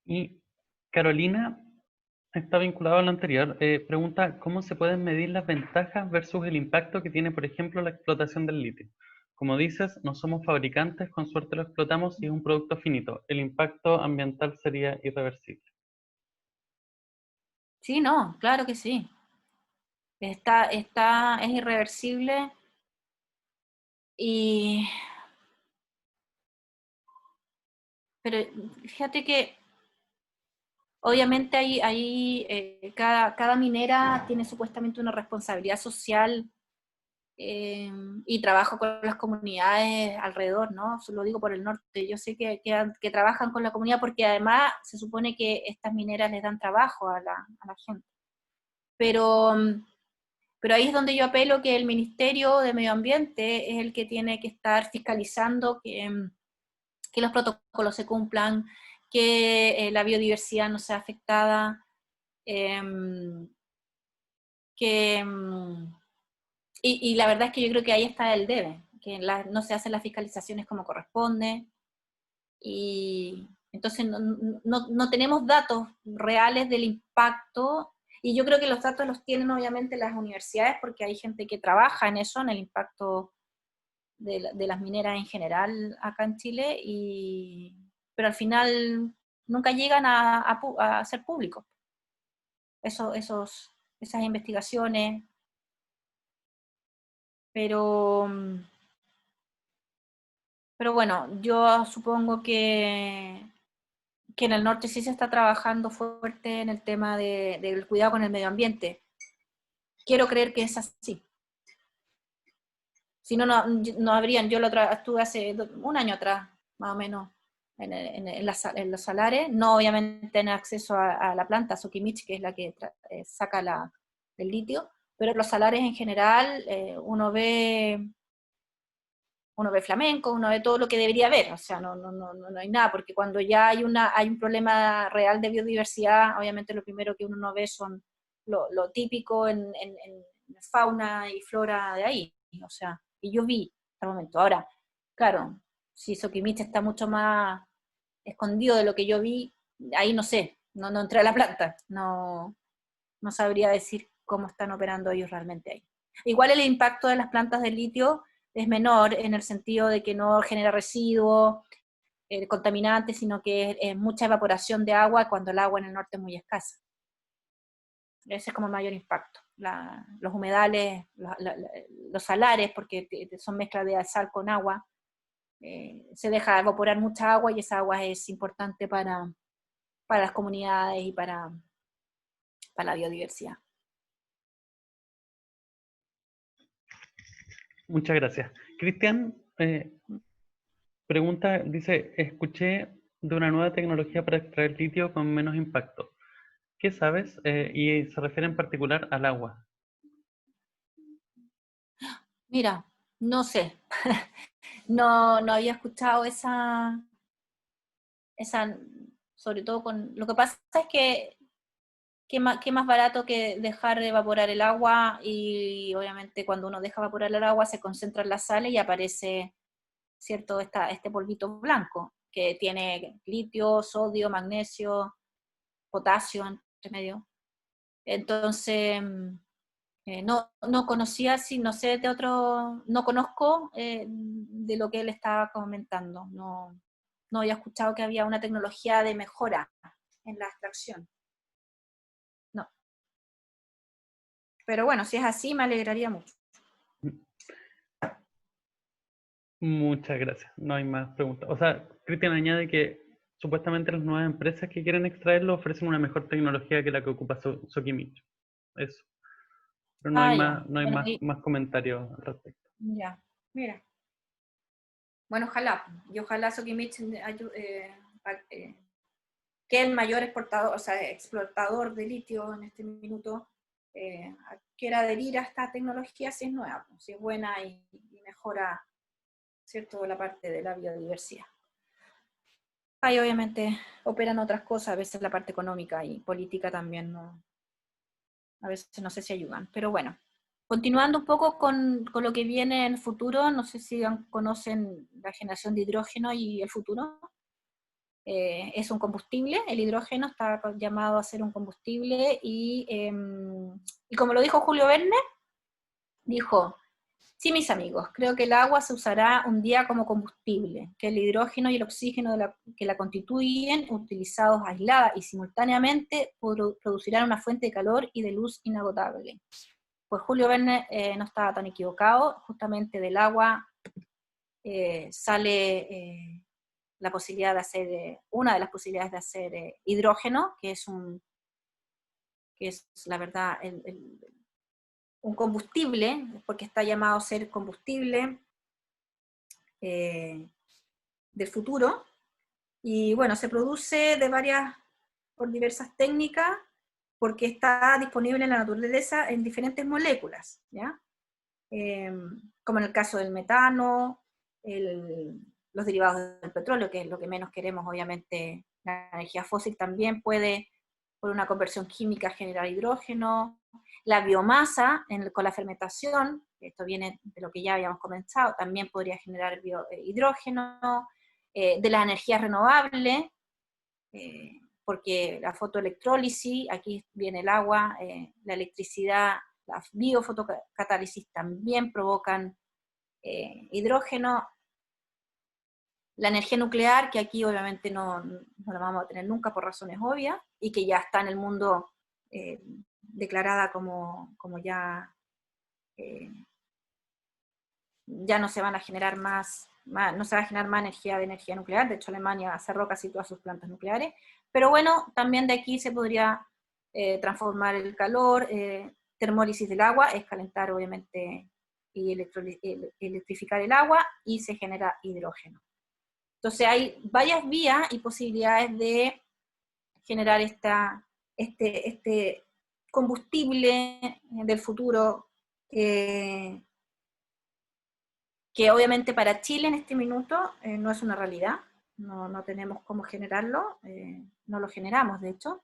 Y Carolina está vinculado a lo anterior. Pregunta, ¿cómo se pueden medir las ventajas versus el impacto que tiene, por ejemplo, la explotación del litio? Como dices, no somos fabricantes, con suerte lo explotamos y es un producto finito. El impacto ambiental sería irreversible. Sí, no, claro que sí. Es irreversible y... Pero fíjate que obviamente cada minera tiene supuestamente una responsabilidad social y trabajo con las comunidades alrededor, ¿no? Lo digo por el norte. Yo sé que trabajan con la comunidad porque además se supone que estas mineras les dan trabajo a la gente. Pero, pero ahí es donde yo apelo que el Ministerio de Medio Ambiente es el que tiene que estar fiscalizando que los protocolos se cumplan, que la biodiversidad no sea afectada, que... Y la verdad es que yo creo que ahí está el debe, que no se hacen las fiscalizaciones como corresponde, y entonces no tenemos datos reales del impacto, y yo creo que los datos los tienen obviamente las universidades, porque hay gente que trabaja en eso, en el impacto de las mineras en general acá en Chile, pero al final nunca llegan a ser públicos esas investigaciones, pero... Pero bueno, yo supongo que en el norte sí se está trabajando fuerte en el tema del cuidado con el medio ambiente. Quiero creer que es así. Si no, no habrían, estuve hace un año atrás, más o menos, en los salares, no obviamente tener acceso a la planta Sokimich, que es la que saca el litio, pero los salares en general uno ve flamenco, uno ve todo lo que debería haber, o sea, no hay nada, porque cuando ya hay un problema real de biodiversidad, obviamente lo primero que uno no ve son lo típico en fauna y flora de ahí, o sea, y yo vi hasta el momento. Ahora, claro, si Sokimich está mucho más escondido de lo que yo vi, ahí no sé, no entré a la planta, no sabría decir cómo están operando ellos realmente ahí. Igual el impacto de las plantas de litio es menor en el sentido de que no genera residuos contaminantes, sino que es mucha evaporación de agua cuando el agua en el norte es muy escasa. Ese es como el mayor impacto. Los humedales, los salares, porque son mezclas de sal con agua, se deja evaporar mucha agua y esa agua es importante para las comunidades y para la biodiversidad. Muchas gracias. Cristian, pregunta, dice, escuché de una nueva tecnología para extraer litio con menos impacto. ¿Qué sabes? Y se refiere en particular al agua. Mira, no sé, no había escuchado sobre todo con, lo que pasa es que qué más barato que dejar de evaporar el agua, y obviamente cuando uno deja evaporar el agua se concentran las sales y aparece, ¿cierto?, este polvito blanco que tiene litio, sodio, magnesio, potasio entre medio. Entonces, no conocía, sí, no sé de otro, no conozco de lo que él estaba comentando, no había escuchado que había una tecnología de mejora en la extracción, no. Pero bueno, si es así, me alegraría mucho. Muchas gracias. No hay más preguntas. O sea, Cristian añade que supuestamente las nuevas empresas que quieren extraerlo ofrecen una mejor tecnología que la que ocupa Sokimich. Eso. Pero no hay Ya. más, no hay Bueno, más comentarios al respecto. ya, mira. Bueno, ojalá, y ojalá Sokimich que el mayor exportador, o sea, explotador de litio en este minuto, quiera adherir a esta tecnología si es nueva, si es buena y mejora, ¿cierto?, la parte de la biodiversidad. Ahí obviamente operan otras cosas, a veces la parte económica y política también a veces no sé si ayudan, pero bueno. Continuando un poco con lo que viene en el futuro, no sé si conocen la generación de hidrógeno y el futuro. Es un combustible, el hidrógeno está llamado a ser un combustible y como lo dijo Julio Verne, dijo: sí, mis amigos, creo que el agua se usará un día como combustible, que el hidrógeno y el oxígeno que la constituyen, utilizados aislada y simultáneamente, producirán una fuente de calor y de luz inagotable. Pues Julio Verne no estaba tan equivocado, justamente del agua sale la posibilidad de hacer, una de las posibilidades de hacer hidrógeno, que es la verdad un combustible, porque está llamado a ser combustible del futuro, y bueno, se produce por diversas técnicas, porque está disponible en la naturaleza en diferentes moléculas, ¿ya? Como en el caso del metano, los derivados del petróleo, que es lo que menos queremos, obviamente. La energía fósil también puede, por una conversión química, generar hidrógeno. La biomasa, con la fermentación, esto viene de lo que ya habíamos comenzado, también podría generar hidrógeno. De las energías renovables, porque la fotoelectrólisis, aquí viene el agua, la electricidad, la biofotocatálisis también provocan hidrógeno. La energía nuclear, que aquí obviamente no la vamos a tener nunca por razones obvias, y que ya está en el mundo declarada como ya no se van a generar no se va a generar más energía nuclear. De hecho, Alemania cerró casi todas sus plantas nucleares, pero bueno, también de aquí se podría transformar el calor. Termólisis del agua es calentar obviamente y electrificar el agua, y se genera hidrógeno. Entonces hay varias vías y posibilidades de generar este combustible del futuro que obviamente para Chile en este minuto no es una realidad, no tenemos cómo generarlo, no lo generamos de hecho,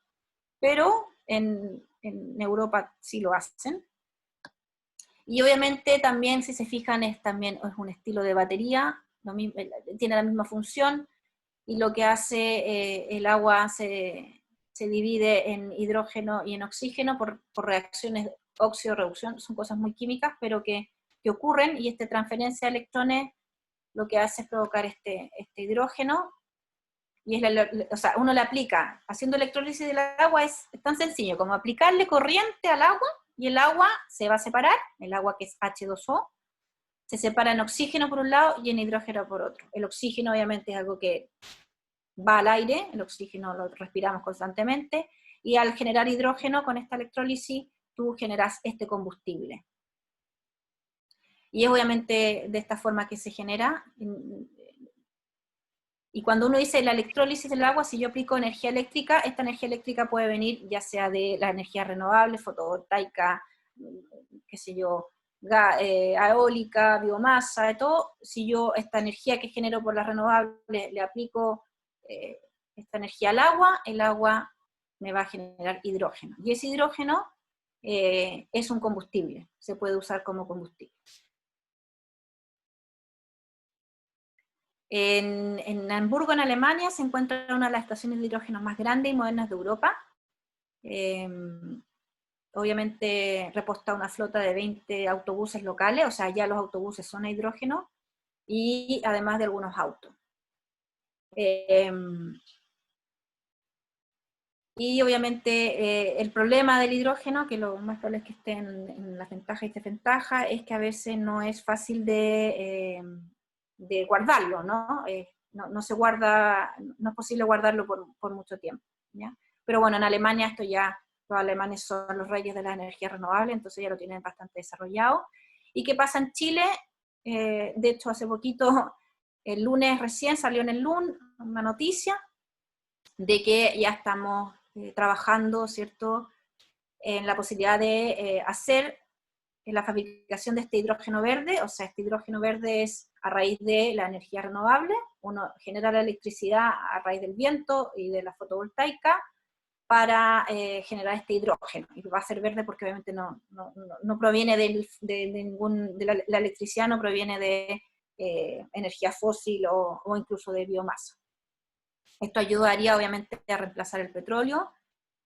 pero en Europa sí lo hacen. Y obviamente también, si se fijan, también es un estilo de batería, tiene la misma función, y lo que hace el agua se divide en hidrógeno y en oxígeno por reacciones óxido-reducción, son cosas muy químicas, pero que ocurren, y esta transferencia de electrones lo que hace es provocar este hidrógeno, y o sea, uno le aplica, haciendo electrólisis del agua es tan sencillo como aplicarle corriente al agua, y el agua se va a separar, el agua que es H2O, se separa en oxígeno por un lado y en hidrógeno por otro. El oxígeno obviamente es algo que va al aire, el oxígeno lo respiramos constantemente, y al generar hidrógeno con esta electrólisis, tú generas este combustible. Y es obviamente de esta forma que se genera. Y cuando uno dice la electrólisis del agua, si yo aplico energía eléctrica, esta energía eléctrica puede venir ya sea de la energía renovable, fotovoltaica, qué sé yo, eólica, biomasa, de todo. Si yo esta energía que genero por las renovables le aplico esta energía al agua, el agua me va a generar hidrógeno. Y ese hidrógeno es un combustible, se puede usar como combustible. En Hamburgo, en Alemania, se encuentra una de las estaciones de hidrógeno más grandes y modernas de Europa. Obviamente reposta una flota de 20 autobuses locales, o sea, ya los autobuses son a hidrógeno, y además de algunos autos. Y obviamente el problema del hidrógeno, que lo más probable es que esté en las ventajas y desventajas, es que a veces no es fácil de guardarlo, ¿no? No se guarda, no es posible guardarlo por mucho tiempo, ¿ya? Pero bueno, en Alemania esto ya, los alemanes son los reyes de la energía renovable, entonces ya lo tienen bastante desarrollado. ¿Y qué pasa en Chile? De hecho, hace poquito, el lunes recién salió en el LUN una noticia de que ya estamos trabajando, ¿cierto?, en la posibilidad de hacer la fabricación de este hidrógeno verde. O sea, este hidrógeno verde es a raíz de la energía renovable, uno genera la electricidad a raíz del viento y de la fotovoltaica para generar este hidrógeno, y va a ser verde porque obviamente no proviene la electricidad no proviene de energía fósil o incluso de biomasa. Esto ayudaría obviamente a reemplazar el petróleo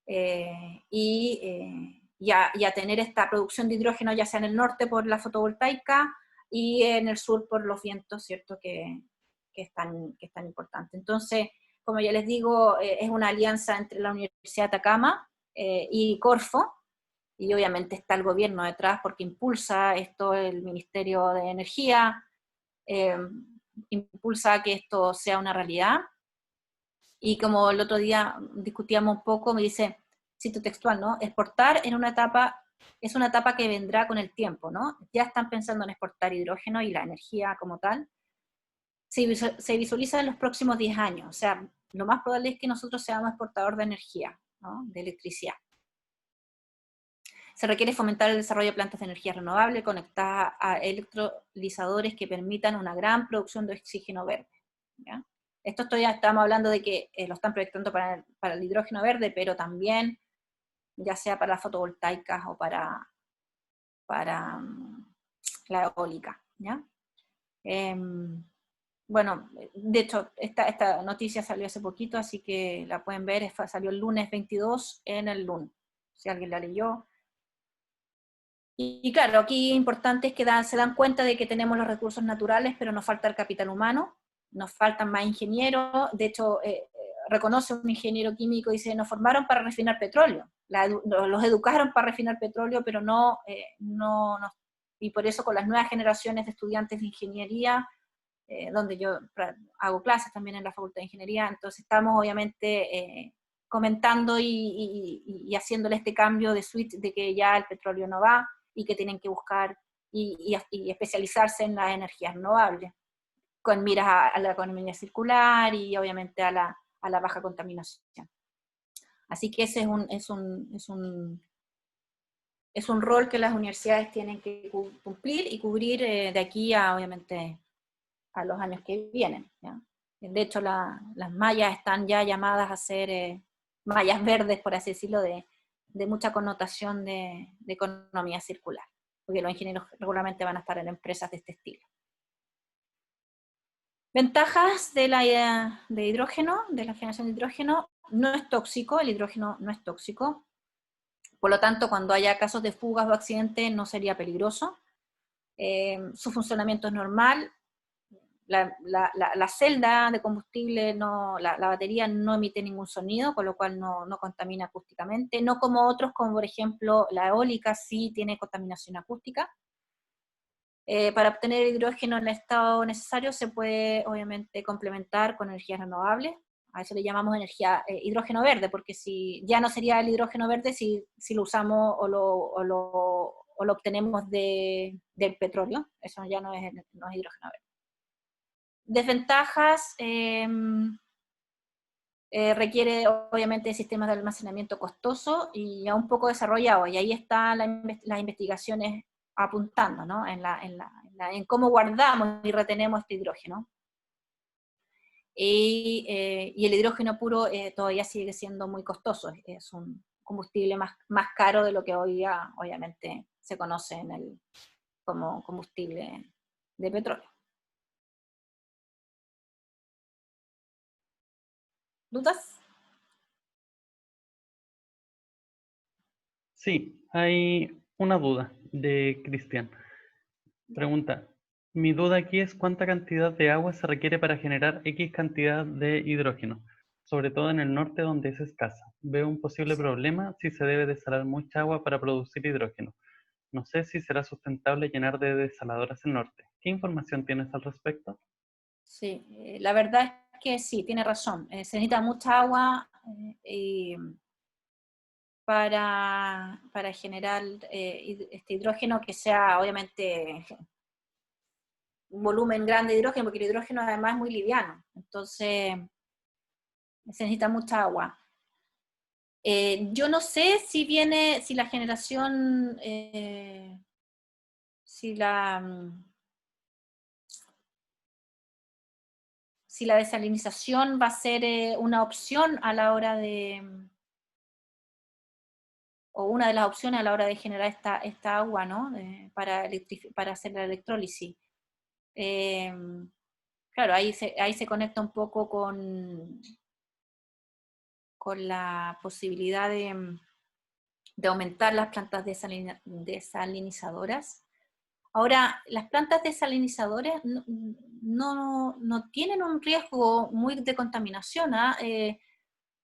y a tener esta producción de hidrógeno ya sea en el norte por la fotovoltaica y en el sur por los vientos, ¿cierto? Que es tan importante. Entonces, como ya les digo, es una alianza entre la Universidad de Atacama y Corfo, y obviamente está el gobierno detrás porque impulsa esto, el Ministerio de Energía, impulsa que esto sea una realidad. Y como el otro día discutíamos un poco, me dice, cito textual, ¿no? Exportar es una etapa que vendrá con el tiempo, ¿no? Ya están pensando en exportar hidrógeno y la energía como tal. Se visualiza en los próximos 10 años, o sea, lo más probable es que nosotros seamos exportador de energía, ¿no?, de electricidad. Se requiere fomentar el desarrollo de plantas de energía renovable conectadas a electrolizadores que permitan una gran producción de oxígeno verde, ¿ya? Esto ya estamos hablando de que lo están proyectando para el hidrógeno verde, pero también ya sea para las fotovoltaicas o para la eólica, ¿ya? Bueno, de hecho, esta noticia salió hace poquito, así que la pueden ver, salió el lunes 22 en el LUN, si alguien la leyó. Y claro, aquí importante es que se dan cuenta de que tenemos los recursos naturales, pero nos falta el capital humano, nos faltan más ingenieros. De hecho, reconoce un ingeniero químico y dice, nos formaron para refinar petróleo, los educaron para refinar petróleo, pero y por eso con las nuevas generaciones de estudiantes de ingeniería, donde yo hago clases también en la Facultad de Ingeniería, entonces estamos obviamente comentando y haciéndole este cambio de switch de que ya el petróleo no va y que tienen que buscar y especializarse en las energías renovables. con miras a la economía circular y obviamente a la baja contaminación. Así que ese es un rol que las universidades tienen que cumplir y cubrir de aquí a, obviamente, a los años que vienen, ¿ya? De hecho, las mallas están ya llamadas a ser mallas verdes, por así decirlo, de mucha connotación de economía circular, porque los ingenieros regularmente van a estar en empresas de este estilo. Ventajas de hidrógeno, de la generación de hidrógeno: no es tóxico, el hidrógeno no es tóxico, por lo tanto, cuando haya casos de fugas o accidentes no sería peligroso. Su funcionamiento es normal. La celda de combustible, la batería no emite ningún sonido, con lo cual no contamina acústicamente, no como otros, como por ejemplo la eólica, sí tiene contaminación acústica. Para obtener hidrógeno en el estado necesario se puede obviamente complementar con energías renovables. A eso le llamamos hidrógeno verde, porque si ya no sería el hidrógeno verde si lo usamos o lo obtenemos del petróleo. Eso ya no es hidrógeno verde. Desventajas: requiere obviamente sistemas de almacenamiento costoso y aún poco desarrollado, y ahí están las investigaciones apuntando, ¿no? en cómo guardamos y retenemos este hidrógeno. Y el hidrógeno puro todavía sigue siendo muy costoso, es un combustible más caro de lo que hoy día obviamente se conoce como combustible de petróleo. ¿Dudas? Sí, hay una duda de Cristian. Pregunta, mi duda aquí es cuánta cantidad de agua se requiere para generar X cantidad de hidrógeno, sobre todo en el norte donde es escasa. Veo un posible problema si se debe desalar mucha agua para producir hidrógeno. No sé si será sustentable llenar de desaladoras el norte. ¿Qué información tienes al respecto? Sí, la verdad es que sí, tiene razón. Se necesita mucha agua para generar este hidrógeno que sea obviamente un volumen grande de hidrógeno, porque el hidrógeno además es muy liviano, entonces se necesita mucha agua. Yo no sé si la generación, si la desalinización va a ser una opción a la hora o una de las opciones a la hora de generar esta agua, ¿no? Para hacer la electrólisis. Claro, ahí se conecta un poco con la posibilidad de aumentar las plantas desalinizadoras. Ahora, las plantas desalinizadoras no tienen un riesgo muy de contaminación, ¿ah?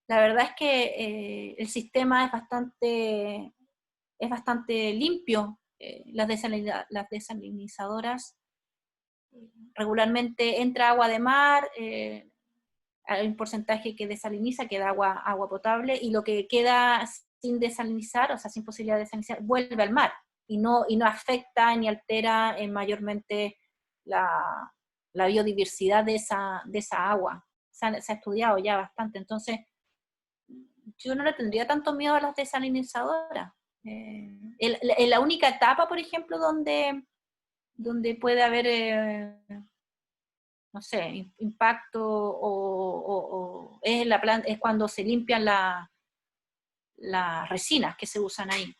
La verdad es que el sistema es bastante limpio. Las desalinizadoras, regularmente entra agua de mar, hay un porcentaje que desaliniza, queda agua potable, y lo que queda sin desalinizar, o sea, sin posibilidad de desalinizar, vuelve al mar, y no afecta ni altera mayormente la biodiversidad de esa agua. Se ha estudiado ya bastante, entonces yo no le tendría tanto miedo a las desalinizadoras. En la única etapa, por ejemplo, donde puede haber no sé, impacto es cuando se limpian las resinas que se usan ahí,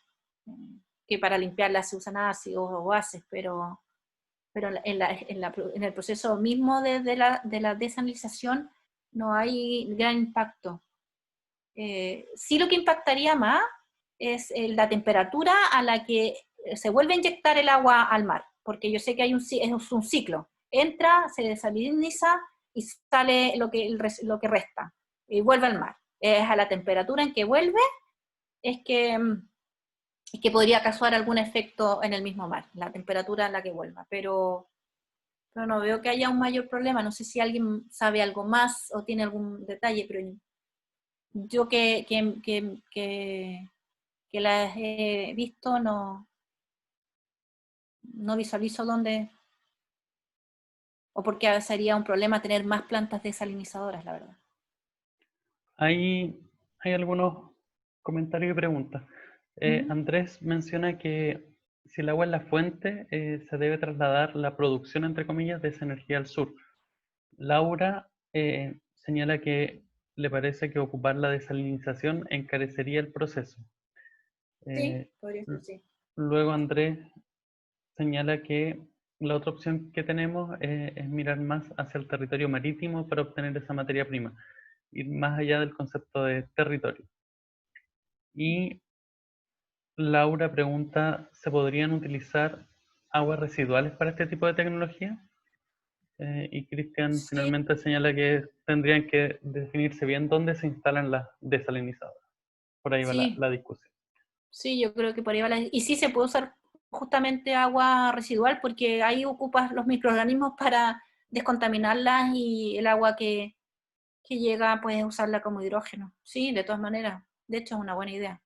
que para limpiarlas se usan ácidos o bases, pero en el proceso mismo de la desalinización no hay gran impacto. Sí, lo que impactaría más es la temperatura a la que se vuelve a inyectar el agua al mar, porque yo sé que es un ciclo. Entra, se desaliniza y sale lo que resta, y vuelve al mar. Es a la temperatura en que vuelve, es que podría causar algún efecto en el mismo mar, la temperatura a la que vuelva, pero no veo que haya un mayor problema. No sé si alguien sabe algo más o tiene algún detalle, pero yo que las he visto no visualizo dónde ¿O porque sería un problema tener más plantas desalinizadoras, la verdad? Hay algunos comentarios y preguntas. Ujú. Andrés menciona que si el agua es la fuente, se debe trasladar la producción, entre comillas, de esa energía al sur. Laura señala que le parece que ocupar la desalinización encarecería el proceso. Sí, Eh, podría ser, sí. Luego Andrés señala que la otra opción que tenemos es mirar más hacia el territorio marítimo para obtener esa materia prima, ir más allá del concepto de territorio. Y Laura pregunta, ¿se podrían utilizar aguas residuales para este tipo de tecnología? Y Cristian Sí, finalmente señala que tendrían que definirse bien dónde se instalan las desalinizadoras. Por ahí va sí, la discusión. sí, yo creo que por ahí va la... Y sí se puede usar justamente agua residual porque ahí ocupas los microorganismos para descontaminarlas y el agua que llega puedes usarla como hidrógeno. Sí, de todas maneras. De hecho es una buena idea.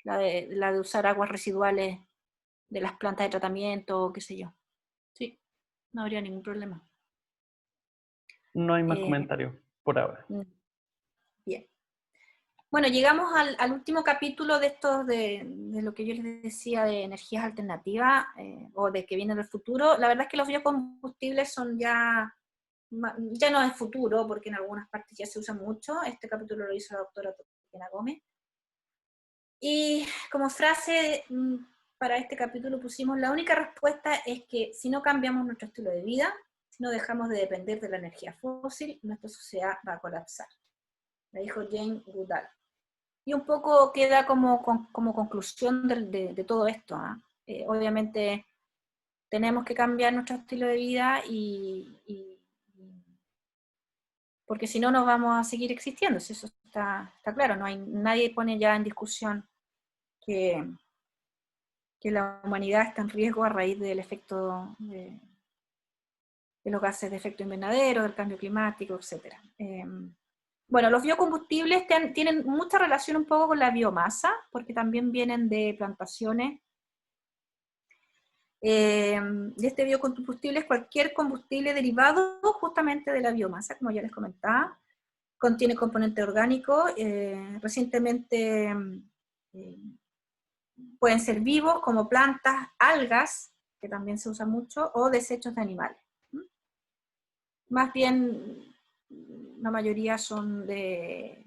La de usar aguas residuales de las plantas de tratamiento, qué sé yo. Sí, no habría ningún problema. No hay más Eh, comentarios por ahora. bien. Bueno, llegamos al último capítulo de estos, de lo que yo les decía de energías alternativas o de que vienen del futuro. La verdad es que los biocombustibles son ya no es futuro, porque en algunas partes ya se usa mucho. Este capítulo lo hizo la doctora Tatiana Gómez. Y como frase para este capítulo pusimos, la única respuesta es que si no cambiamos nuestro estilo de vida, si no dejamos de depender de la energía fósil, nuestra sociedad va a colapsar. La dijo Jane Goodall. Y un poco queda como conclusión de todo esto. Obviamente tenemos que cambiar nuestro estilo de vida porque si no nos vamos a seguir existiendo, si eso está claro, nadie pone ya en discusión que, que la humanidad está en riesgo a raíz del efecto de los gases de efecto invernadero, del cambio climático, etc. Bueno, los biocombustibles tienen mucha relación un poco con la biomasa, porque también vienen de plantaciones. De este biocombustible es cualquier combustible derivado justamente de la biomasa, como ya les comentaba. Contiene componentes orgánicos, recientemente pueden ser vivos como plantas, algas, que también se usa mucho, o desechos de animales. Más bien, la mayoría son de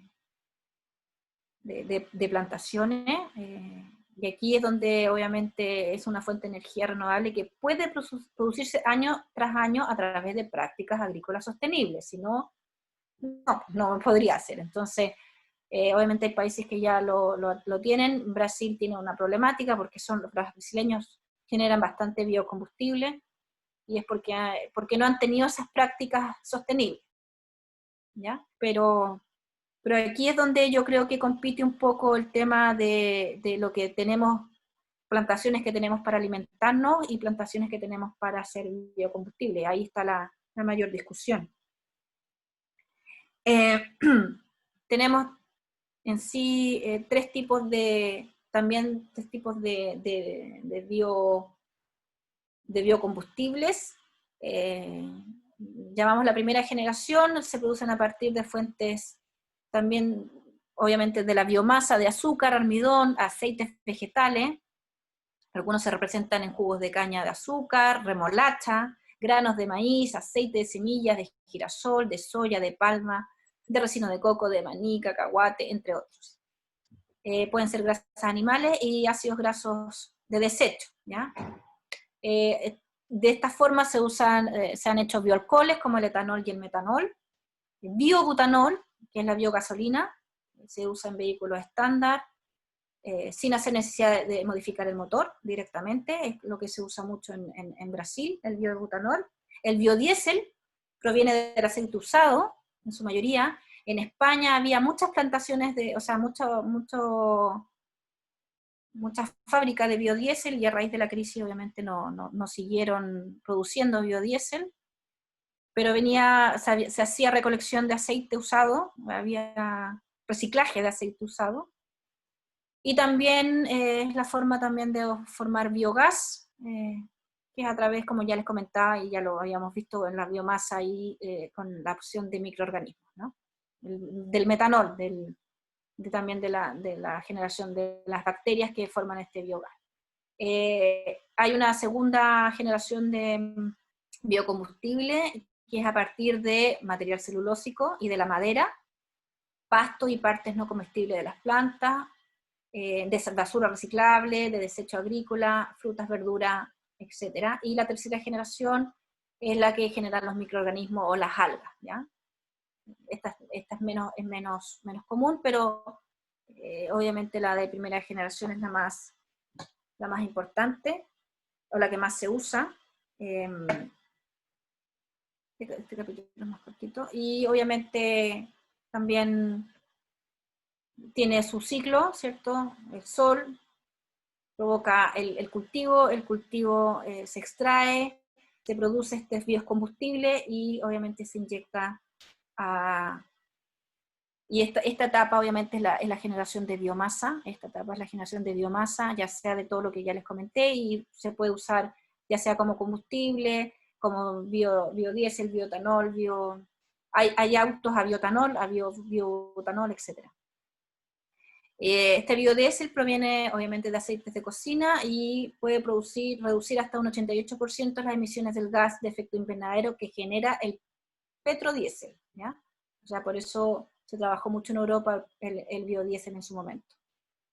plantaciones, y aquí es donde obviamente es una fuente de energía renovable que puede producirse año tras año a través de prácticas agrícolas sostenibles, si no, no podría ser. Entonces, obviamente hay países que ya lo tienen. Brasil tiene una problemática porque los brasileños generan bastante biocombustible y es porque no han tenido esas prácticas sostenibles, ¿ya? Pero aquí es donde yo creo que compite un poco el tema de lo que tenemos, plantaciones que tenemos para alimentarnos y plantaciones que tenemos para hacer biocombustible. Ahí está la mayor discusión. Tenemos en sí también tres tipos de biocombustibles. Llamamos la primera generación, se producen a partir de fuentes también, obviamente, de la biomasa de azúcar, almidón, aceites vegetales. Algunos se representan en jugos de caña de azúcar, remolacha, granos de maíz, aceite de semillas, de girasol, de soya, de palma, de resino de coco, de maní, cacahuate, entre otros. Pueden ser grasas animales y ácidos grasos de desecho, ¿ya? De esta forma se han hecho bioalcoholes como el etanol y el metanol, biobutanol, que es la biogasolina, se usa en vehículos estándar, sin hacer necesidad de modificar el motor directamente, es lo que se usa mucho en Brasil, el biobutanol. El biodiesel proviene del aceite usado, en su mayoría. En España había muchas plantaciones, muchas fábricas de biodiesel y a raíz de la crisis obviamente no siguieron produciendo biodiesel, pero se hacía recolección de aceite usado, había reciclaje de aceite usado, y también es la forma también de formar biogás, que es a través, como ya les comentaba, y ya lo habíamos visto en la biomasa ahí, con la opción de microorganismos, ¿no? Del metanol, también de la generación de las bacterias que forman este biogás. Hay una segunda generación de biocombustible, que es a partir de material celulósico y de la madera, pasto y partes no comestibles de las plantas, de basura reciclable, de desecho agrícola, frutas, verduras, etc. Y la tercera generación es la que generan los microorganismos o las algas, ¿ya? Esta es menos común, pero obviamente la de primera generación es la más importante, o la que más se usa. Este capítulo es más cortito. Y obviamente también tiene su ciclo, ¿cierto? El sol provoca el cultivo se extrae, se produce este biocombustible y obviamente se inyecta a... Y esta etapa obviamente es la generación de biomasa, ya sea de todo lo que ya les comenté, y se puede usar ya sea como combustible, como biodiesel, bioetanol, hay autos a bioetanol, bioetanol, etc. Este biodiesel proviene obviamente de aceites de cocina y puede reducir hasta un 88% las emisiones del gas de efecto invernadero que genera el petrodiesel, ¿ya? O sea, por eso se trabajó mucho en Europa el biodiesel en su momento.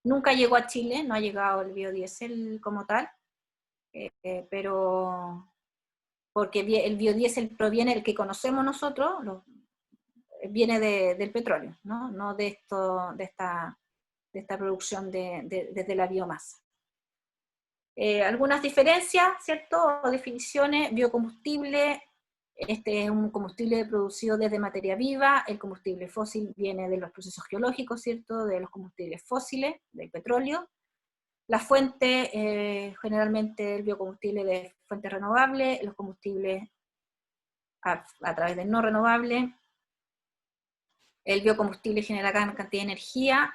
Nunca llegó a Chile, no ha llegado el biodiesel como tal, pero porque el biodiesel proviene, el que conocemos nosotros, viene del petróleo, no de esta producción desde la biomasa. Algunas diferencias, ¿cierto? O definiciones: biocombustible, este es un combustible producido desde materia viva. El combustible fósil viene de los procesos geológicos, ¿cierto? De los combustibles fósiles, del petróleo. La fuente, generalmente el biocombustible de fuentes renovables, los combustibles a través del no renovable. El biocombustible genera gran cantidad de energía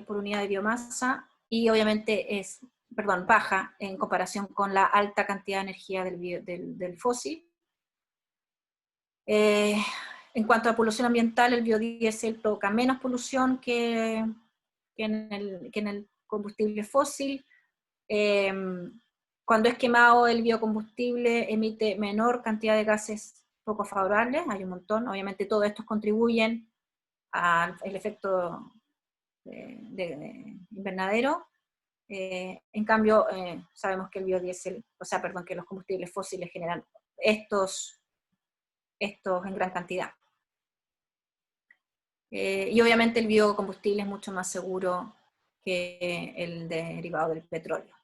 por unidad de biomasa, y obviamente es, baja en comparación con la alta cantidad de energía del fósil. En cuanto a polución ambiental, el biodiesel provoca menos polución que en el combustible fósil. Cuando es quemado, el biocombustible emite menor cantidad de gases poco favorables, hay un montón. Obviamente todos estos contribuyen al efecto de invernadero. En cambio, sabemos que el biodiesel, que los combustibles fósiles generan estos en gran cantidad. Y obviamente el biocombustible es mucho más seguro que el derivado del petróleo.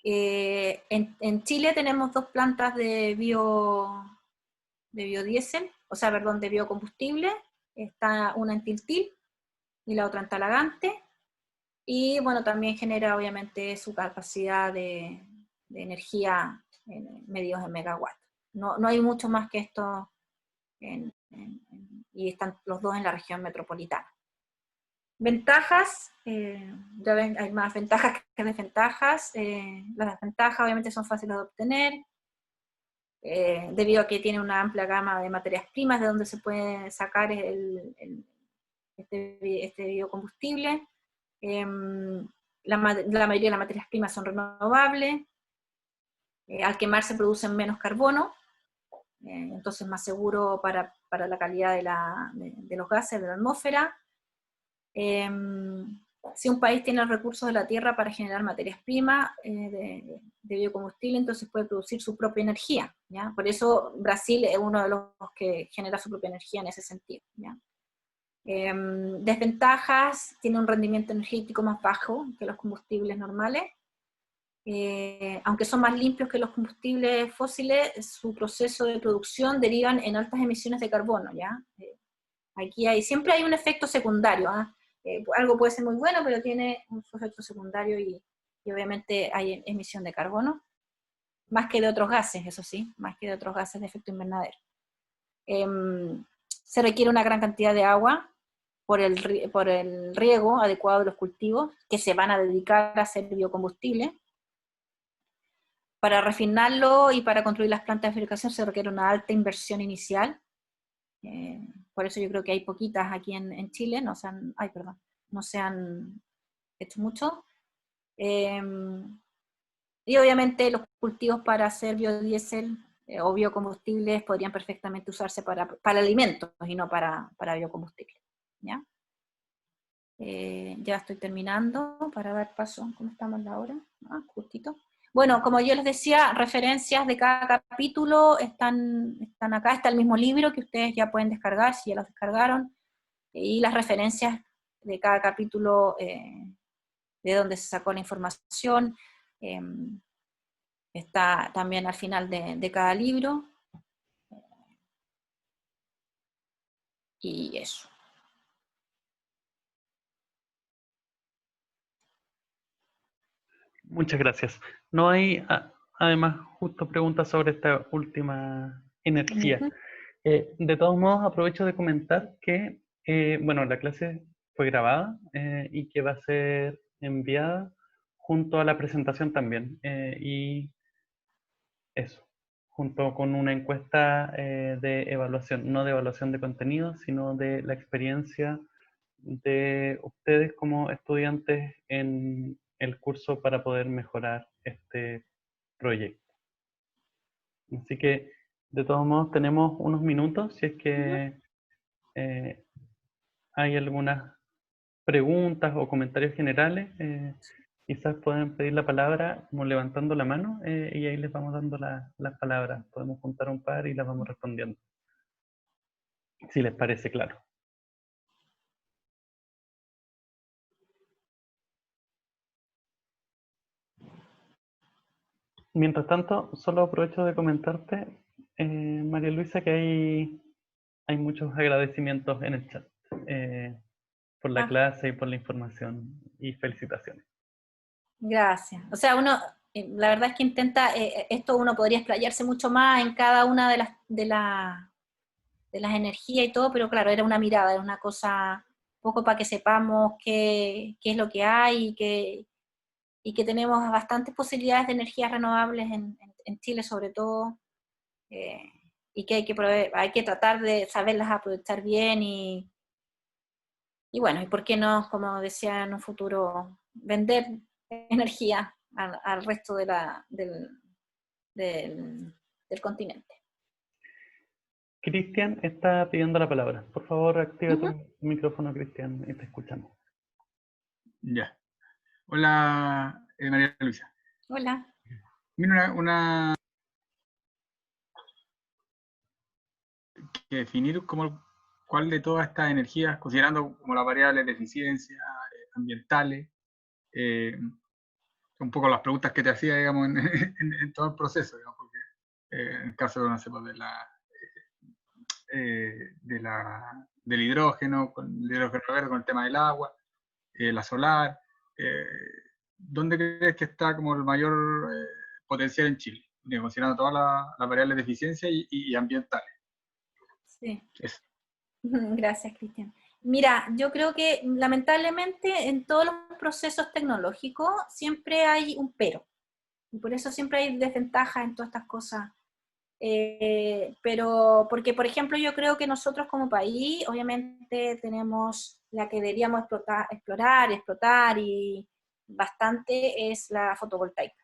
En Chile tenemos 2 plantas de biodiesel, de biocombustible. Está una en Tiltil y la otra en Talagante. Y bueno, también genera obviamente su capacidad de energía medidos en megawatt. No hay mucho más que esto, y están los dos en la región metropolitana. Ventajas, ya ven, hay más ventajas que desventajas. Las ventajas obviamente son fáciles de obtener, debido a que tiene una amplia gama de materias primas de donde se puede sacar este biocombustible. La mayoría de las materias primas son renovables, al quemar se producen menos carbono, entonces más seguro para la calidad de los gases de la atmósfera. Si un país tiene los recursos de la tierra para generar materias primas de biocombustible, entonces puede producir su propia energía, ¿ya? Por eso Brasil es uno de los que genera su propia energía en ese sentido, ¿ya? Desventajas: tiene un rendimiento energético más bajo que los combustibles normales. Aunque son más limpios que los combustibles fósiles, su proceso de producción derivan en altas emisiones de carbono, ¿ya? Aquí siempre hay un efecto secundario, algo puede ser muy bueno, pero tiene un efecto secundario, y obviamente hay emisión de carbono, más que de otros gases, eso sí, más que de otros gases de efecto invernadero. Se requiere una gran cantidad de agua por el riego adecuado de los cultivos que se van a dedicar a hacer biocombustible. para refinarlo y para construir las plantas de fabricación se requiere una alta inversión inicial. Por eso yo creo que hay poquitas aquí en Chile, no se han hecho mucho. Y obviamente los cultivos para hacer biodiesel o biocombustibles podrían perfectamente usarse para alimentos y no para biocombustibles. ¿Ya? Ya estoy terminando para dar paso. ¿Cómo estamos la hora? Justito. Bueno, como yo les decía, referencias de cada capítulo están acá. Está el mismo libro que ustedes ya pueden descargar si ya los descargaron. Y las referencias de cada capítulo, de donde se sacó la información, está también al final de cada libro. Y eso. Muchas gracias. No hay, además, justo preguntas sobre esta última energía. Ujú. De todos modos, aprovecho de comentar que, bueno, la clase fue grabada y que va a ser enviada junto a la presentación también. Y eso, junto con una encuesta de evaluación, no de evaluación de contenido, sino de la experiencia de ustedes como estudiantes en el curso para poder mejorar este proyecto. Así que, de todos modos, tenemos unos minutos si es Ujú. que eh, hay algunas preguntas o comentarios generales. Quizás pueden pedir la palabra como levantando la mano y ahí les vamos dando las palabras. Podemos juntar un par y las vamos respondiendo, si les parece claro. Mientras tanto, solo aprovecho de comentarte, María Luisa, que hay muchos agradecimientos en el chat por la Ah, clase y por la información y felicitaciones. gracias. O sea, la verdad es que esto uno podría explayarse mucho más en cada una de las energías y todo, pero claro, era una mirada, era una cosa, un poco para que sepamos qué es lo que hay y que tenemos bastantes posibilidades de energías renovables en Chile sobre todo, eh, y que hay que tratar de saberlas aprovechar bien y bueno, y por qué no, como decía en un futuro, vender energía al resto del continente. Cristian está pidiendo la palabra. Por favor, activa Ujú. tu micrófono, Cristian, y te escuchamos. Ya. Hola, María Luisa. Hola. Mira, que definir como cuál de todas estas energías, considerando como las variables de eficiencia, ambientales, un poco las preguntas que te hacía, digamos, en todo el proceso, digamos, porque en el caso, no sé, pues, del hidrógeno, con el hidrógeno verde, con el tema del agua, la solar, eh, ¿dónde crees que está como el mayor potencial en Chile? Considerando todas las variables de eficiencia y ambientales. Sí. Eso. Gracias, Cristian. Mira, yo creo que lamentablemente en todos los procesos tecnológicos siempre hay un pero, y por eso siempre hay desventajas en todas estas cosas. Pero, porque por ejemplo yo creo que nosotros como país, obviamente tenemos la que deberíamos explotar y bastante es la fotovoltaica.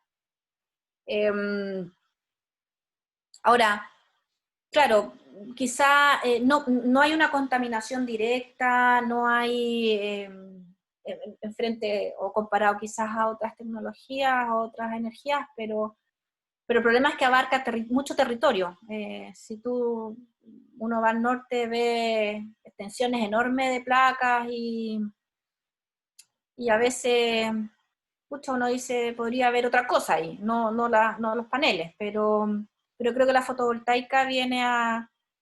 Ahora, claro, quizá no hay una contaminación directa, no hay en frente o comparado quizás a otras tecnologías, a otras energías, pero el problema es que abarca mucho territorio. Si uno va al norte, ve extensiones enormes de placas y a veces uno dice, podría haber otra cosa ahí, no los paneles, pero creo que la fotovoltaica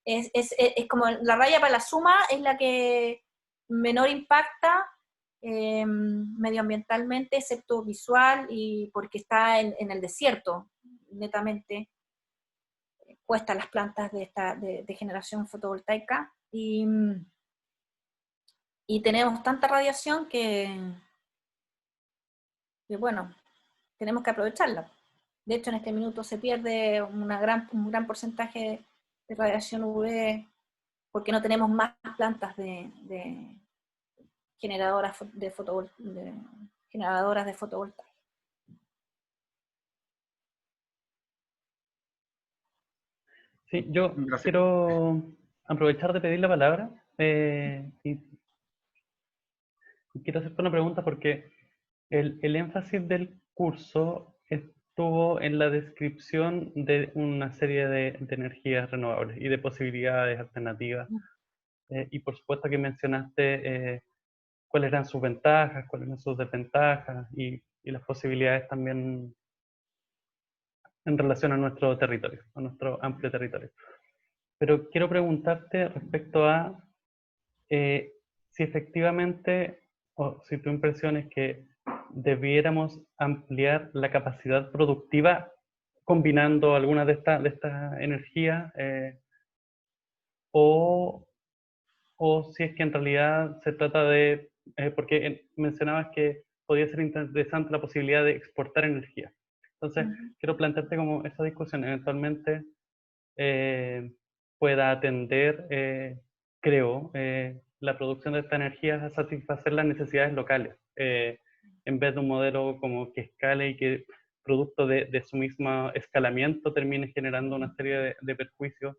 es como la raya para la suma, es la que menor impacta medioambientalmente, excepto visual, y porque está en el desierto, netamente puestas las plantas de generación fotovoltaica, y tenemos tanta radiación que bueno, tenemos que aprovecharla. De hecho, en este minuto se pierde un gran porcentaje de radiación UV porque no tenemos más plantas de generadoras generadoras de fotovoltaica. Sí, yo Gracias. quiero aprovechar de pedir la palabra y quiero hacerte una pregunta porque el énfasis del curso estuvo en la descripción de una serie de energías renovables y de posibilidades alternativas. Y por supuesto que mencionaste cuáles eran sus ventajas, cuáles eran sus desventajas y las posibilidades también en relación a nuestro territorio, a nuestro amplio territorio. Pero quiero preguntarte respecto a si efectivamente, o si tu impresión es que debiéramos ampliar la capacidad productiva combinando algunas de estas energías, o, o si es que en realidad se trata de, porque mencionabas que podía ser interesante la posibilidad de exportar energía. Entonces, quiero plantearte como esa discusión eventualmente pueda atender, creo, la producción de esta energía a satisfacer las necesidades locales, en vez de un modelo como que escale y que producto de su mismo escalamiento termine generando una serie de perjuicios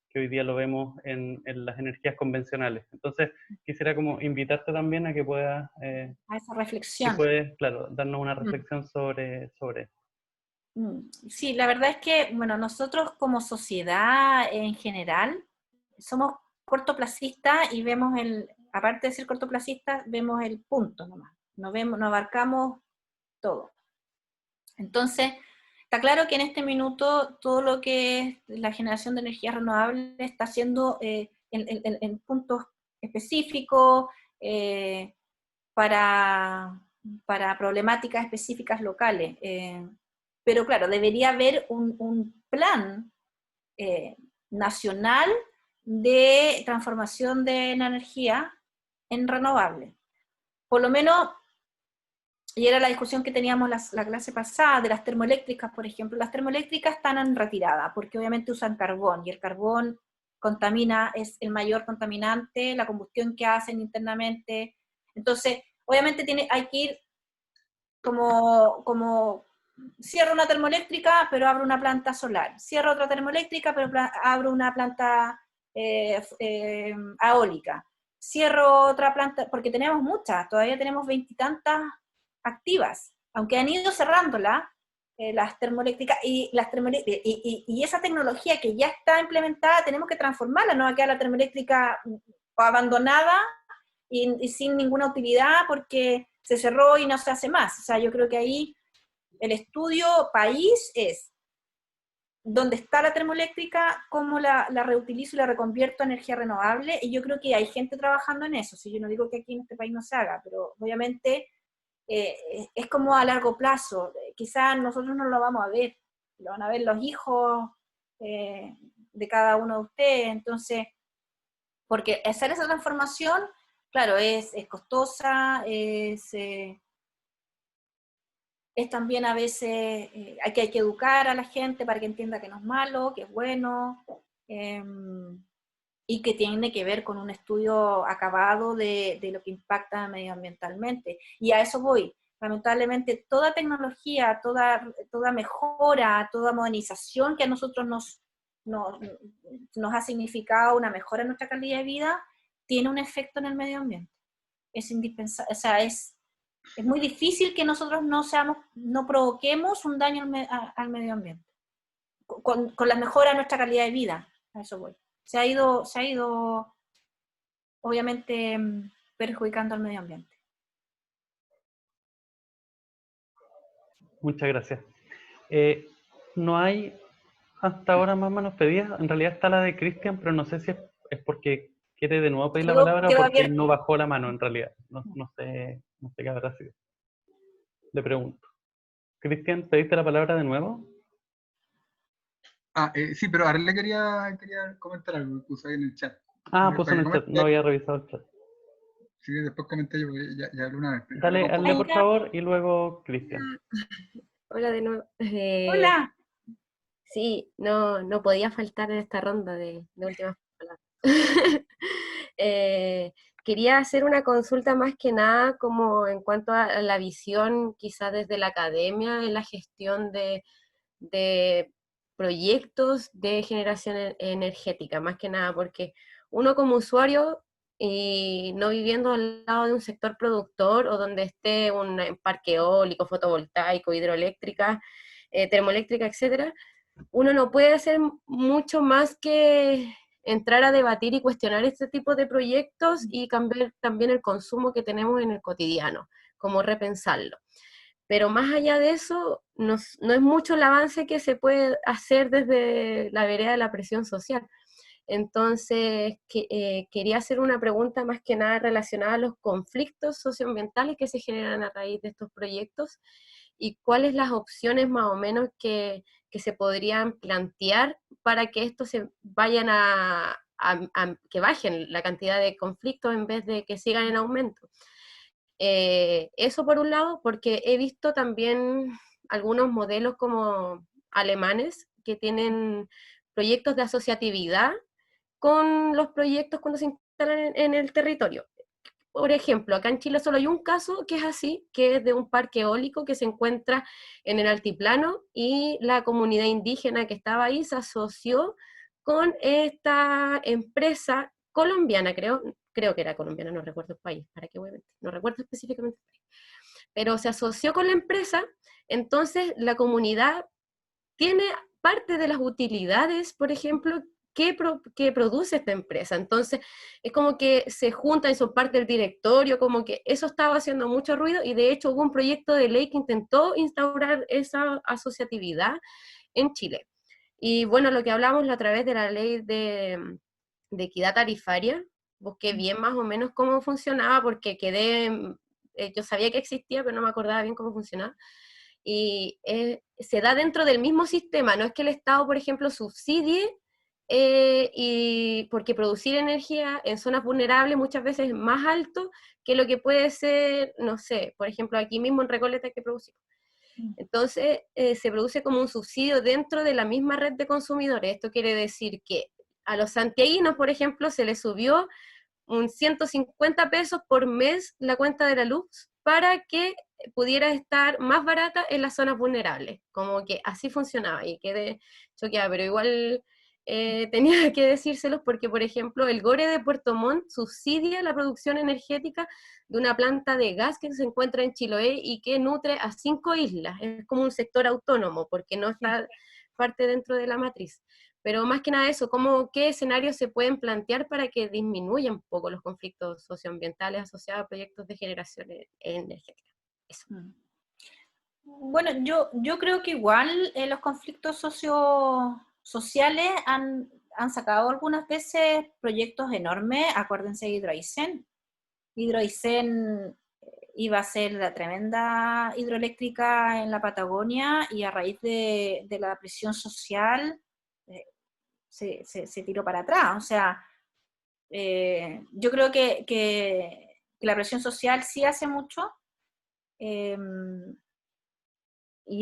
que hoy día lo vemos en las energías convencionales. Entonces, quisiera como invitarte también a que puedas, A esa que reflexión. puedes, claro, darnos una reflexión sobre esto. Sí, la verdad es que, bueno, nosotros como sociedad en general somos cortoplacistas y vemos aparte de ser cortoplacistas, vemos el punto nomás, no abarcamos todo. Entonces, está claro que en este minuto todo lo que es la generación de energías renovables está haciendo en puntos específicos para problemáticas específicas locales. Pero claro, debería haber un plan nacional de transformación de la energía en renovable. Por lo menos, y era la discusión que teníamos la clase pasada de las termoeléctricas, por ejemplo. Las termoeléctricas están en retirada porque obviamente usan carbón y el carbón contamina, es el mayor contaminante, la combustión que hacen internamente. Entonces, obviamente hay que ir como cierro una termoeléctrica, pero abro una planta solar. Cierro otra termoeléctrica, pero abro una planta eólica. Cierro otra planta, porque tenemos muchas, todavía tenemos 20 y tantas activas, aunque han ido cerrándolas, las termoeléctricas, y esa tecnología que ya está implementada, tenemos que transformarla, no va a quedar la termoeléctrica abandonada y sin ninguna utilidad porque se cerró y no se hace más. O sea, yo creo que ahí el estudio país es dónde está la termoeléctrica, cómo la reutilizo y la reconvierto a energía renovable, y yo creo que hay gente trabajando en eso. Si yo no digo que aquí en este país no se haga, pero obviamente es como a largo plazo. Quizás nosotros no lo vamos a ver, lo van a ver los hijos de cada uno de ustedes. Entonces, porque hacer esa transformación, claro, es costosa, es también a veces, hay que educar a la gente para que entienda que no es malo, que es bueno, y que tiene que ver con un estudio acabado de lo que impacta medioambientalmente. Y a eso voy. Lamentablemente, toda tecnología, toda mejora, toda modernización que a nosotros nos ha significado una mejora en nuestra calidad de vida, tiene un efecto en el medio ambiente. Es indispensable, o sea, es muy difícil que nosotros no provoquemos un daño al medio ambiente. Con la mejora de nuestra calidad de vida, a eso voy. Se ha ido obviamente perjudicando al medio ambiente. Muchas gracias. No hay hasta ahora más manos pedidas. En realidad está la de Cristian, pero no sé si es porque quiere de nuevo pedir la palabra o Quedó porque abierto. no bajó la mano en realidad. No sé qué habrá sido. Le pregunto. Cristian, ¿pediste la palabra de nuevo? Sí, pero ahora le quería comentar algo que puse ahí en el chat. Puso en el chat, no había revisado el chat. Sí, después comenté yo, ya hablé una vez. Dale por favor, y luego Cristian. Hola de nuevo. Hola. Sí, no podía faltar en esta ronda de últimas palabras. Eh, Quería hacer una consulta más que nada como en cuanto a la visión, quizás desde la academia, en la gestión de proyectos de generación energética, más que nada, porque uno como usuario y no viviendo al lado de un sector productor o donde esté un parque eólico, fotovoltaico, hidroeléctrica, termoeléctrica, etcétera, uno no puede hacer mucho más que entrar a debatir y cuestionar este tipo de proyectos y cambiar también el consumo que tenemos en el cotidiano, como repensarlo. Pero más allá de eso, no es mucho el avance que se puede hacer desde la vereda de la presión social. Entonces, quería hacer una pregunta más que nada relacionada a los conflictos socioambientales que se generan a raíz de estos proyectos y cuáles las opciones más o menos que se podrían plantear para que estos se vayan que bajen la cantidad de conflictos en vez de que sigan en aumento. Eso por un lado, porque he visto también algunos modelos como alemanes que tienen proyectos de asociatividad con los proyectos cuando se instalan en el territorio. Por ejemplo, acá en Chile solo hay un caso que es así, que es de un parque eólico que se encuentra en el altiplano y la comunidad indígena que estaba ahí se asoció con esta empresa colombiana, creo que era colombiana, no recuerdo el país, ¿para qué voy a mentir? No recuerdo específicamente el país, pero se asoció con la empresa, entonces la comunidad tiene parte de las utilidades, por ejemplo, que produce esta empresa. Entonces, es como que se juntan y son parte del directorio, como que eso estaba haciendo mucho ruido y de hecho hubo un proyecto de ley que intentó instaurar esa asociatividad en Chile. Y bueno, lo que hablamos a través de la ley de equidad tarifaria, busqué bien más o menos cómo funcionaba porque yo sabía que existía, pero no me acordaba bien cómo funcionaba y se da dentro del mismo sistema, no es que el Estado, por ejemplo, subsidie, y porque producir energía en zonas vulnerables muchas veces es más alto que lo que puede ser, no sé, por ejemplo, aquí mismo en Recoleta que producimos. Entonces, se produce como un subsidio dentro de la misma red de consumidores. Esto quiere decir que a los santiaguinos, por ejemplo, se les subió un 150 pesos por mes la cuenta de la luz para que pudiera estar más barata en las zonas vulnerables. Como que así funcionaba y quedé choqueada, pero igual tenía que decírselos porque, por ejemplo, el GORE de Puerto Montt subsidia la producción energética de una planta de gas que se encuentra en Chiloé y que nutre a 5 islas. Es como un sector autónomo porque no está parte dentro de la matriz. Pero más que nada eso, ¿qué escenarios se pueden plantear para que disminuyan un poco los conflictos socioambientales asociados a proyectos de generación energética? Eso. Bueno, yo creo que igual los conflictos sociales han sacado algunas veces proyectos enormes. Acuérdense de Hidroaicén. Hidroaicén iba a ser la tremenda hidroeléctrica en la Patagonia y a raíz de la presión social se tiró para atrás. O sea, yo creo que la presión social sí hace mucho. Y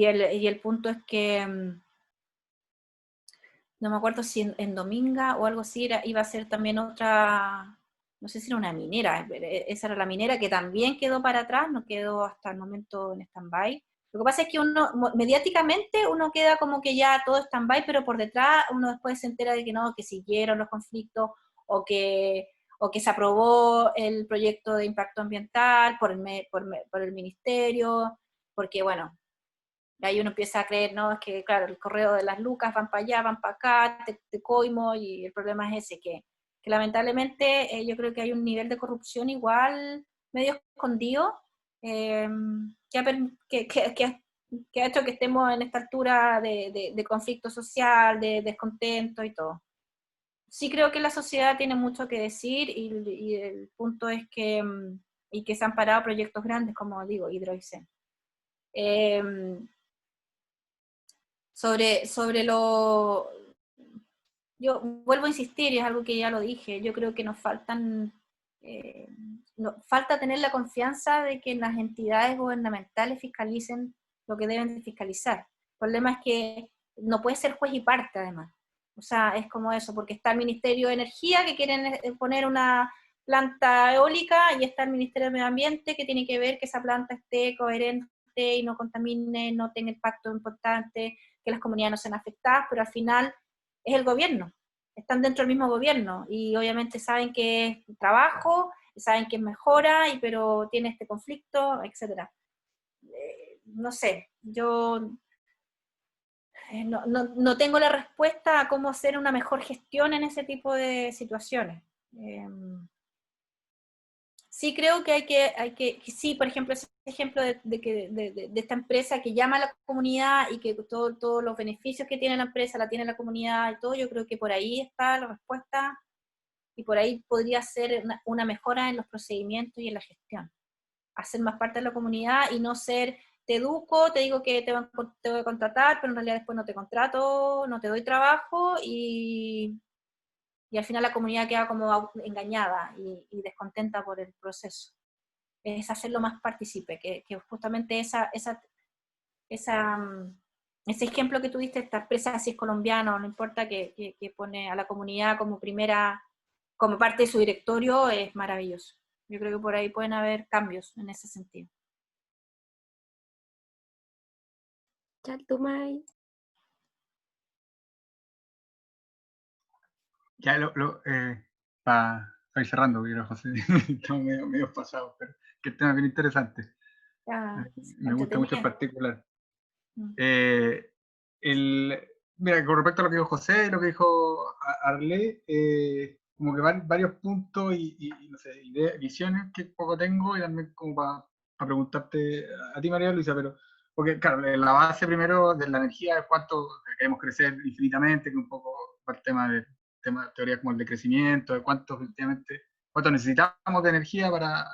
el punto es que no me acuerdo si en Dominga o algo así iba a ser también otra, no sé si era una minera, esa era la minera que también quedó para atrás, no quedó hasta el momento en stand-by. Lo que pasa es que mediáticamente uno queda como que ya todo stand-by, pero por detrás uno después se entera de que no, que siguieron los conflictos o que, o que se aprobó el proyecto de impacto ambiental por el ministerio, porque bueno, y ahí uno empieza a creer, ¿no? Es que, claro, el correo de las lucas van para allá, van para acá, te coimo, y el problema es ese, que lamentablemente yo creo que hay un nivel de corrupción igual medio escondido, eh, que ha hecho que estemos en esta altura de conflicto social, de descontento y todo. Sí creo que la sociedad tiene mucho que decir y el punto es y que se han parado proyectos grandes, como digo, Hidroaicén. Sobre yo vuelvo a insistir, y es algo que ya lo dije, yo creo que falta tener la confianza de que las entidades gubernamentales fiscalicen lo que deben de fiscalizar. El problema es que no puede ser juez y parte, además. O sea, es como eso, porque está el Ministerio de Energía, que quieren poner una planta eólica, y está el Ministerio de Medio Ambiente, que tiene que ver que esa planta esté coherente y no contamine, no tenga impacto importante, que las comunidades no sean afectadas, pero al final es el gobierno. Están dentro del mismo gobierno, y obviamente saben que es trabajo, saben que es mejora, pero tiene este conflicto, etc. No sé, yo no tengo la respuesta a cómo hacer una mejor gestión en ese tipo de situaciones. Sí creo que sí, por ejemplo, ese ejemplo de esta empresa que llama a la comunidad y que todos los beneficios que tiene la empresa la tiene la comunidad y todo, yo creo que por ahí está la respuesta, y por ahí podría ser una mejora en los procedimientos y en la gestión. Hacer más parte de la comunidad y no ser, te educo, te digo que te voy a contratar, pero en realidad después no te contrato, no te doy trabajo, y al final la comunidad queda como engañada y descontenta por el proceso. Es hacerlo más partícipe, que justamente ese ejemplo que tuviste, esta empresa, si es colombiano, no importa, que pone a la comunidad como como parte de su directorio, es maravilloso. Yo creo que por ahí pueden haber cambios en ese sentido. Chaltumay. Ya para ir cerrando, porque José, estamos medio pasados, pero que el tema es bien interesante. Me gusta mucho en particular. Mira, con respecto a lo que dijo José y lo que dijo Arlé, como que van varios puntos y no sé, ideas, visiones que poco tengo, y también como para preguntarte a ti, María Luisa, pero porque claro, la base primero de la energía es cuánto queremos crecer infinitamente, que un poco el tema de teorías como el decrecimiento, de cuánto necesitamos de energía para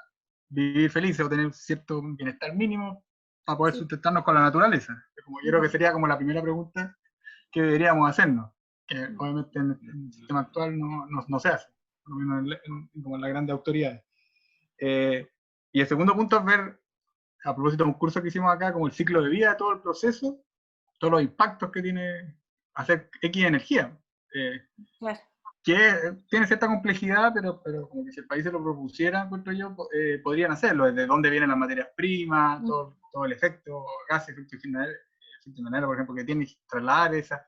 vivir felices o tener cierto bienestar mínimo para poder sustentarnos con la naturaleza. Como yo creo que sería como la primera pregunta que deberíamos hacernos, que obviamente en el sistema actual no se hace, por lo menos como en las grandes autoridades. Y el segundo punto es ver, a propósito de un curso que hicimos acá, como el ciclo de vida de todo el proceso, todos los impactos que tiene hacer X energía. Claro. Que tiene cierta complejidad, pero como que si el país se lo propusiera, encuentro yo, podrían hacerlo, desde dónde vienen las materias primas, todo el efecto, gases, efecto invernadero, por ejemplo, que tiene que trasladar esa,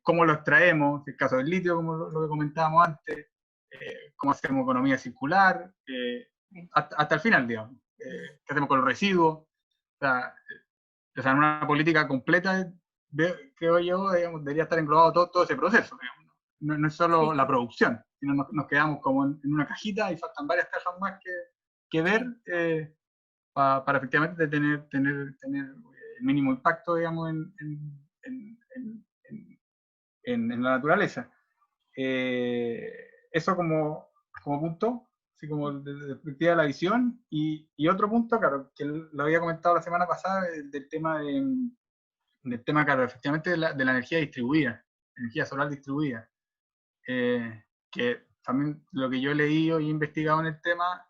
cómo lo extraemos, en el caso del litio, como lo que comentábamos antes, cómo hacemos economía circular, hasta el final, digamos, qué hacemos con los residuos, o sea, en una política completa, creo yo, digamos, debería estar englobado todo ese proceso, digamos. No es solo la producción, sino nos quedamos como en una cajita y faltan varias cajas más que ver para efectivamente tener el mínimo impacto, digamos, en la naturaleza. Eso como punto, así como desde la perspectiva de la visión. Y otro punto, claro, que lo había comentado la semana pasada, del tema, claro, efectivamente de la energía distribuida, energía solar distribuida. Que también lo que yo he leído y he investigado en el tema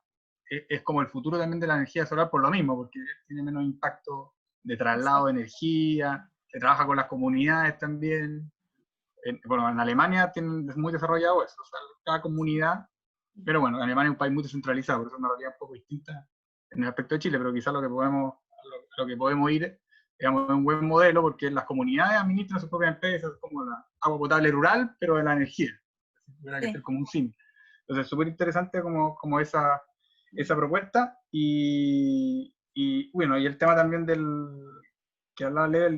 es como el futuro también de la energía solar por lo mismo, porque tiene menos impacto de traslado de energía, se trabaja con las comunidades también. Bueno, en Alemania tienen muy desarrollado eso, o sea, cada comunidad, pero bueno, Alemania es un país muy descentralizado, por eso es una realidad un poco distinta en el aspecto de Chile, pero quizás lo que podemos ir, digamos, es un buen modelo, porque las comunidades administran sus propias empresas, como la agua potable rural, pero de la energía. Tendrá que ser como un fin. Entonces, súper interesante como esa propuesta. Y bueno, y el tema también que hablaba de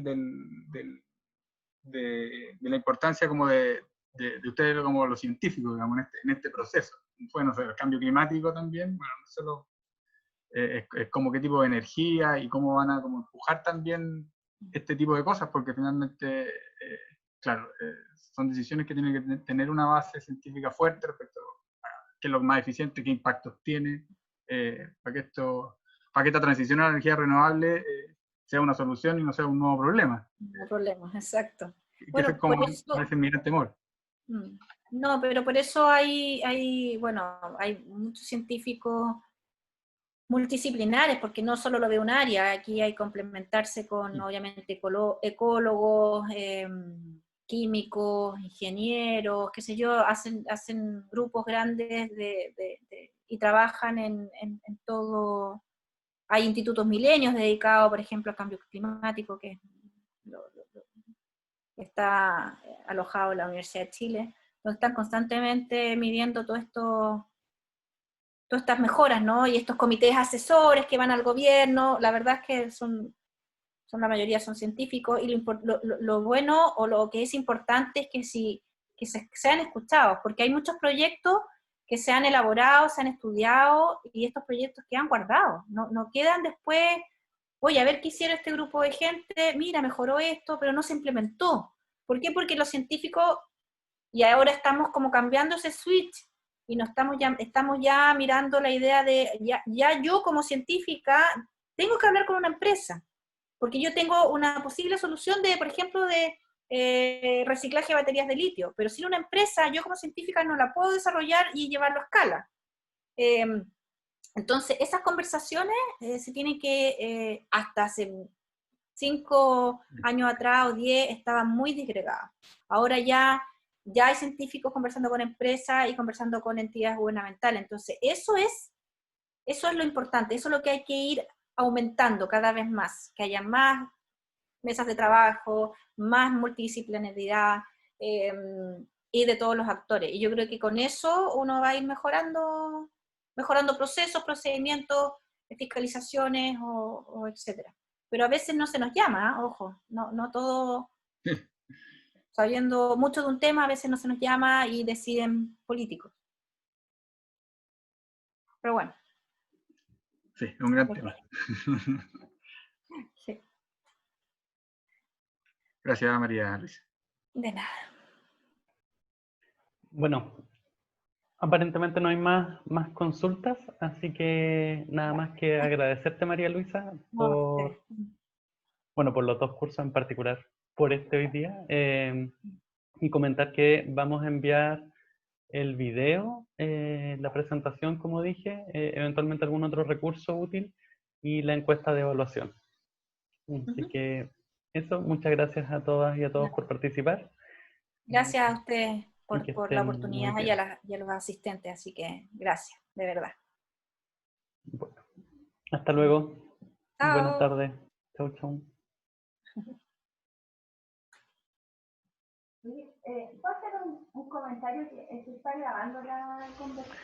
la importancia como de ustedes como los científicos, digamos, en este proceso. Bueno, el cambio climático también, bueno, no solo es como qué tipo de energía y cómo van a como empujar también este tipo de cosas, porque finalmente, claro, son decisiones que tienen que tener una base científica fuerte respecto a qué es lo más eficiente, qué impactos tiene, para que esta transición a la energía renovable sea una solución y no sea un nuevo problema. Un problema, exacto. Bueno, es como parece mi gran temor. No, pero por eso hay muchos científicos multidisciplinares, porque no solo lo ve un área, aquí hay que complementarse con, obviamente, ecólogos, químicos, ingenieros, qué sé yo, hacen grupos grandes y trabajan en todo. Hay institutos milenios dedicados, por ejemplo, al cambio climático, que está alojado en la Universidad de Chile, donde están constantemente midiendo todas estas mejoras, ¿no? Y estos comités asesores que van al gobierno, la verdad es que la mayoría son científicos, y lo bueno o lo que es importante es que sean escuchados, porque hay muchos proyectos que se han elaborado, se han estudiado, y estos proyectos quedan guardados, no quedan después, oye, a ver qué hicieron este grupo de gente, mira, mejoró esto, pero no se implementó. ¿Por qué? Porque los científicos, y ahora estamos como cambiando ese switch, y no estamos ya mirando la idea de, ya yo como científica tengo que hablar con una empresa, porque yo tengo una posible solución de, por ejemplo, de reciclaje de baterías de litio, pero sin una empresa, yo como científica no la puedo desarrollar y llevarlo a escala. Entonces, esas conversaciones se tienen que, hasta hace 5 años atrás o 10, estaban muy disgregadas. Ahora ya hay científicos conversando con empresas y conversando con entidades gubernamentales. Entonces, eso es lo importante, eso es lo que hay que ir aumentando cada vez más, que haya más mesas de trabajo, más multidisciplinaridad, y de todos los actores. Y yo creo que con eso uno va a ir mejorando procesos, procedimientos, fiscalizaciones, o etcétera. Pero a veces no se nos llama, ojo, no todo, sabiendo mucho de un tema, a veces no se nos llama y deciden políticos. Pero bueno. Sí, es un gran tema. Sí. Gracias, María Luisa. De nada. Bueno, aparentemente no hay más consultas, así que nada más que agradecerte, María Luisa, por los 2 cursos en particular, por este hoy día, y comentar que vamos a enviar el video, la presentación, como dije, eventualmente algún otro recurso útil, y la encuesta de evaluación. Así que eso, muchas gracias a todas y a todos por participar. Gracias a ustedes por la estén muy oportunidad, bien. y a los asistentes, así que gracias, de verdad. Bueno, hasta luego. Chao. Buenas tardes. Chau, chau. ¿Puedo hacer un comentario? Que se está grabando la conversación.